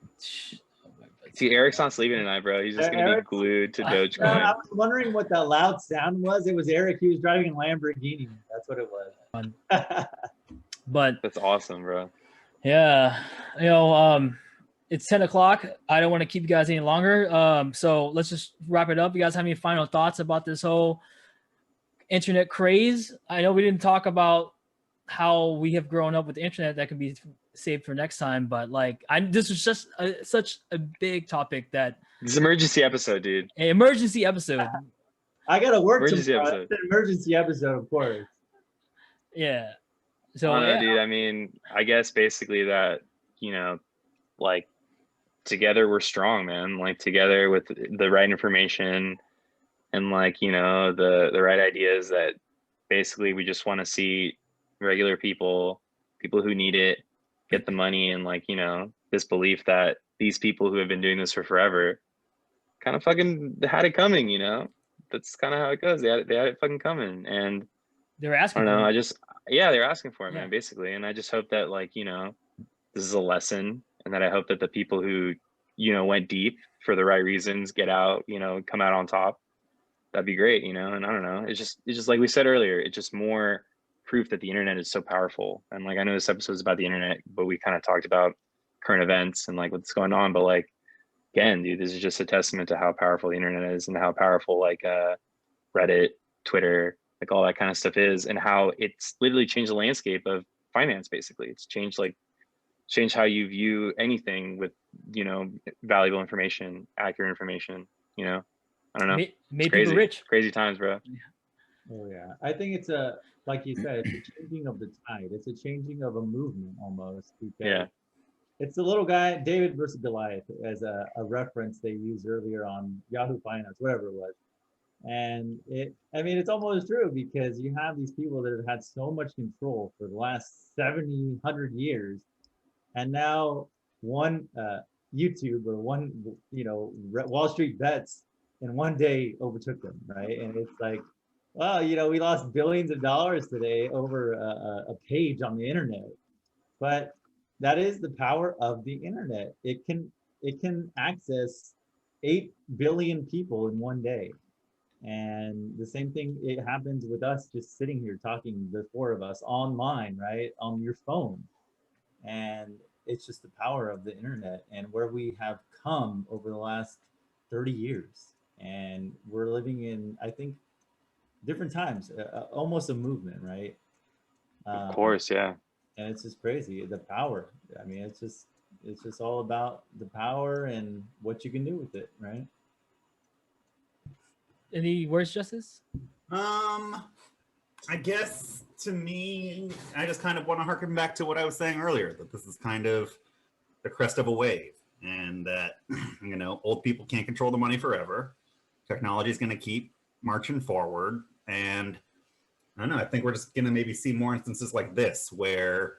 S1: See, Eric's not sleeping tonight, bro. He's just gonna be glued to Dogecoin.
S2: I was wondering what that loud sound was. It was Eric. He was driving a Lamborghini. That's what it was.
S4: But
S1: that's awesome, bro.
S4: Yeah, it's 10 o'clock. I don't want to keep you guys any longer. So let's just wrap it up. You guys have any final thoughts about this whole internet craze? I know we didn't talk about how we have grown up with the internet. That can be saved for next time, but like, this was just such a big topic that
S1: this emergency episode, dude.
S4: An emergency episode.
S2: I gotta work
S1: emergency
S2: episode. It's an emergency episode, of course.
S4: Yeah. So
S1: I don't know, dude. I mean, I guess basically that, like, together we're strong, man. Like, together with the right information and like, the right ideas, that basically we just want to see regular people who need it, get the money, and like, this belief that these people who have been doing this for forever kind of fucking had it coming, That's kind of how it goes. They had it fucking coming, and
S4: they were asking.
S1: I don't know. Yeah, they're asking for it,
S4: Yeah.
S1: man, basically. And I just hope that, like, you know, this is a lesson, and that I hope that the people who, you know, went deep for the right reasons get out, you know, come out on top. That'd be great, you know. And I don't know, it's just like we said earlier, it's just more proof that the internet is so powerful. And like, I know this episode is about the internet, but we kind of talked about current events and like what's going on. But like, again, dude, this is just a testament to how powerful the internet is, and how powerful like Reddit, Twitter, like all that kind of stuff is, and how it's literally changed the landscape of finance. Basically, it's changed how you view anything with, you know, valuable information, accurate information. You know, I don't know.
S4: Made people rich.
S1: Crazy times, bro.
S2: Oh yeah, I think it's like you said, it's a changing of the tide. It's a changing of a movement almost, because
S1: Yeah.
S2: it's the little guy, David versus Goliath, as a reference they used earlier on Yahoo Finance, whatever it was. And I mean, it's almost true, because you have these people that have had so much control for the last 70, 100 years. And now one YouTube or one, you know, WallStreetBets in one day overtook them, right? And it's like, well, you know, we lost billions of dollars today over a page on the internet. But that is the power of the internet. It can access 8 billion people in one day. And the same thing, it happens with us just sitting here talking, the four of us online, right, on your phone. And it's just the power of the internet and where we have come over the last 30 years. And we're living in, I think, different times, almost a movement, right?
S1: Of course, yeah.
S2: And it's just crazy, the power. I mean, it's just all about the power and what you can do with it, right?
S4: Any words, Justice?
S3: I guess to me, I just kind of want to harken back to what I was saying earlier, that this is kind of the crest of a wave, and that, you know, old people can't control the money forever. Technology is going to keep marching forward. And I don't know, I think we're just going to maybe see more instances like this, where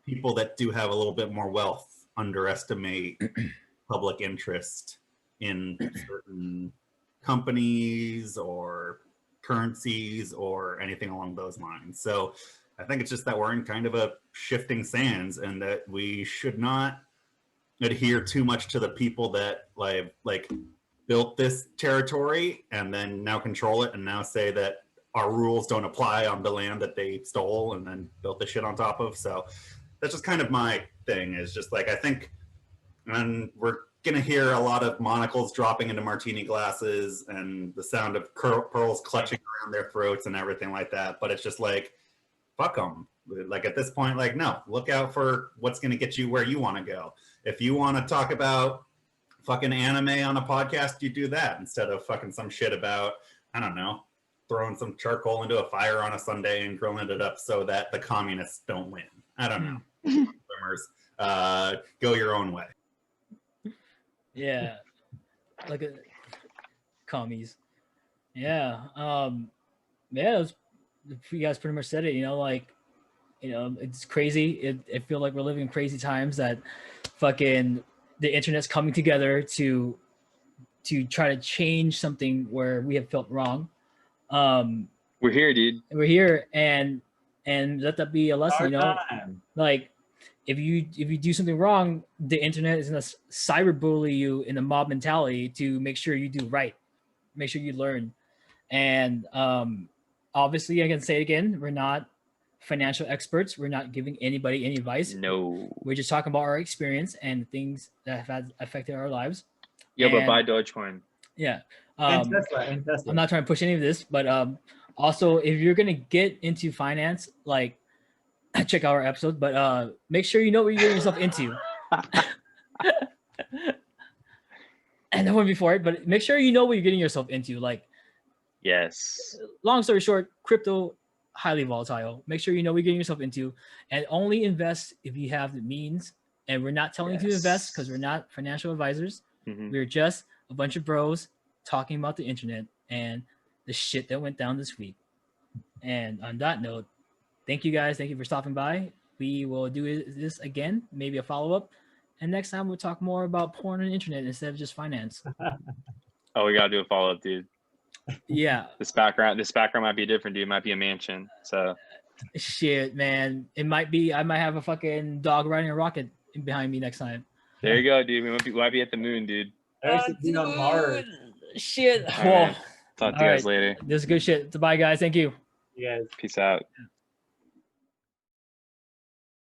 S3: people that do have a little bit more wealth underestimate public interest in certain companies or currencies or anything along those lines. So I think it's just that we're in kind of a shifting sands, and that we should not adhere too much to the people that like built this territory and then now control it, and now say that our rules don't apply on the land that they stole and then built the shit on top of. So that's just kind of my thing, is just like, I think, and we're gonna hear a lot of monocles dropping into martini glasses and the sound of pearls clutching around their throats and everything like that. But it's just like, fuck them. Like at this point, like, no, look out for what's gonna get you where you want to go. If you want to talk about fucking anime on a podcast, you do that instead of fucking some shit about, I don't know, throwing some charcoal into a fire on a Sunday and grilling it up so that the communists don't win. I don't know. Swimmers, go your own way.
S4: Yeah, like a commies. Yeah, yeah. You guys pretty much said it. You know, like, you know, it's crazy. I feel like we're living in crazy times, that fucking the internet's coming together to try to change something where we have felt wrong.
S1: We're here, dude.
S4: We're here, and let that be a lesson. You know,
S2: Time.
S4: like, if you do something wrong, the internet is gonna cyberbully you in a mob mentality to make sure you do right, make sure you learn. And obviously, I can say it again, we're not financial experts. We're not giving anybody any advice.
S1: No.
S4: We're just talking about our experience and things that have affected our lives.
S1: Yeah, but buy Dogecoin.
S4: Yeah.
S2: And Tesla.
S4: I'm not trying to push any of this, but also, if you're gonna get into finance, like, check out our episode, but make sure you know what you're getting yourself into. And the one before it, but make sure you know what you're getting yourself into. Like,
S1: yes.
S4: Long story short, crypto, highly volatile. Make sure you know what you're getting yourself into, and only invest if you have the means. And we're not telling you to invest because we're not financial advisors.
S1: Mm-hmm.
S4: We're just a bunch of bros talking about the internet and the shit that went down this week. And on that note, thank you guys. Thank you for stopping by. We will do this again, maybe a follow-up. And next time we'll talk more about porn and internet instead of just finance.
S1: Oh, we gotta do a follow-up, dude.
S4: Yeah.
S1: This background might be different, dude. It might be a mansion. So
S4: Shit, man. It might be. I might have a fucking dog riding a rocket behind me next time.
S1: There you go, dude. We might be at the moon, dude.
S2: I should be on Mars.
S4: Shit.
S1: All right. Talk to you guys later.
S4: This is good shit. Bye, guys. Thank you.
S2: You guys.
S1: Peace out.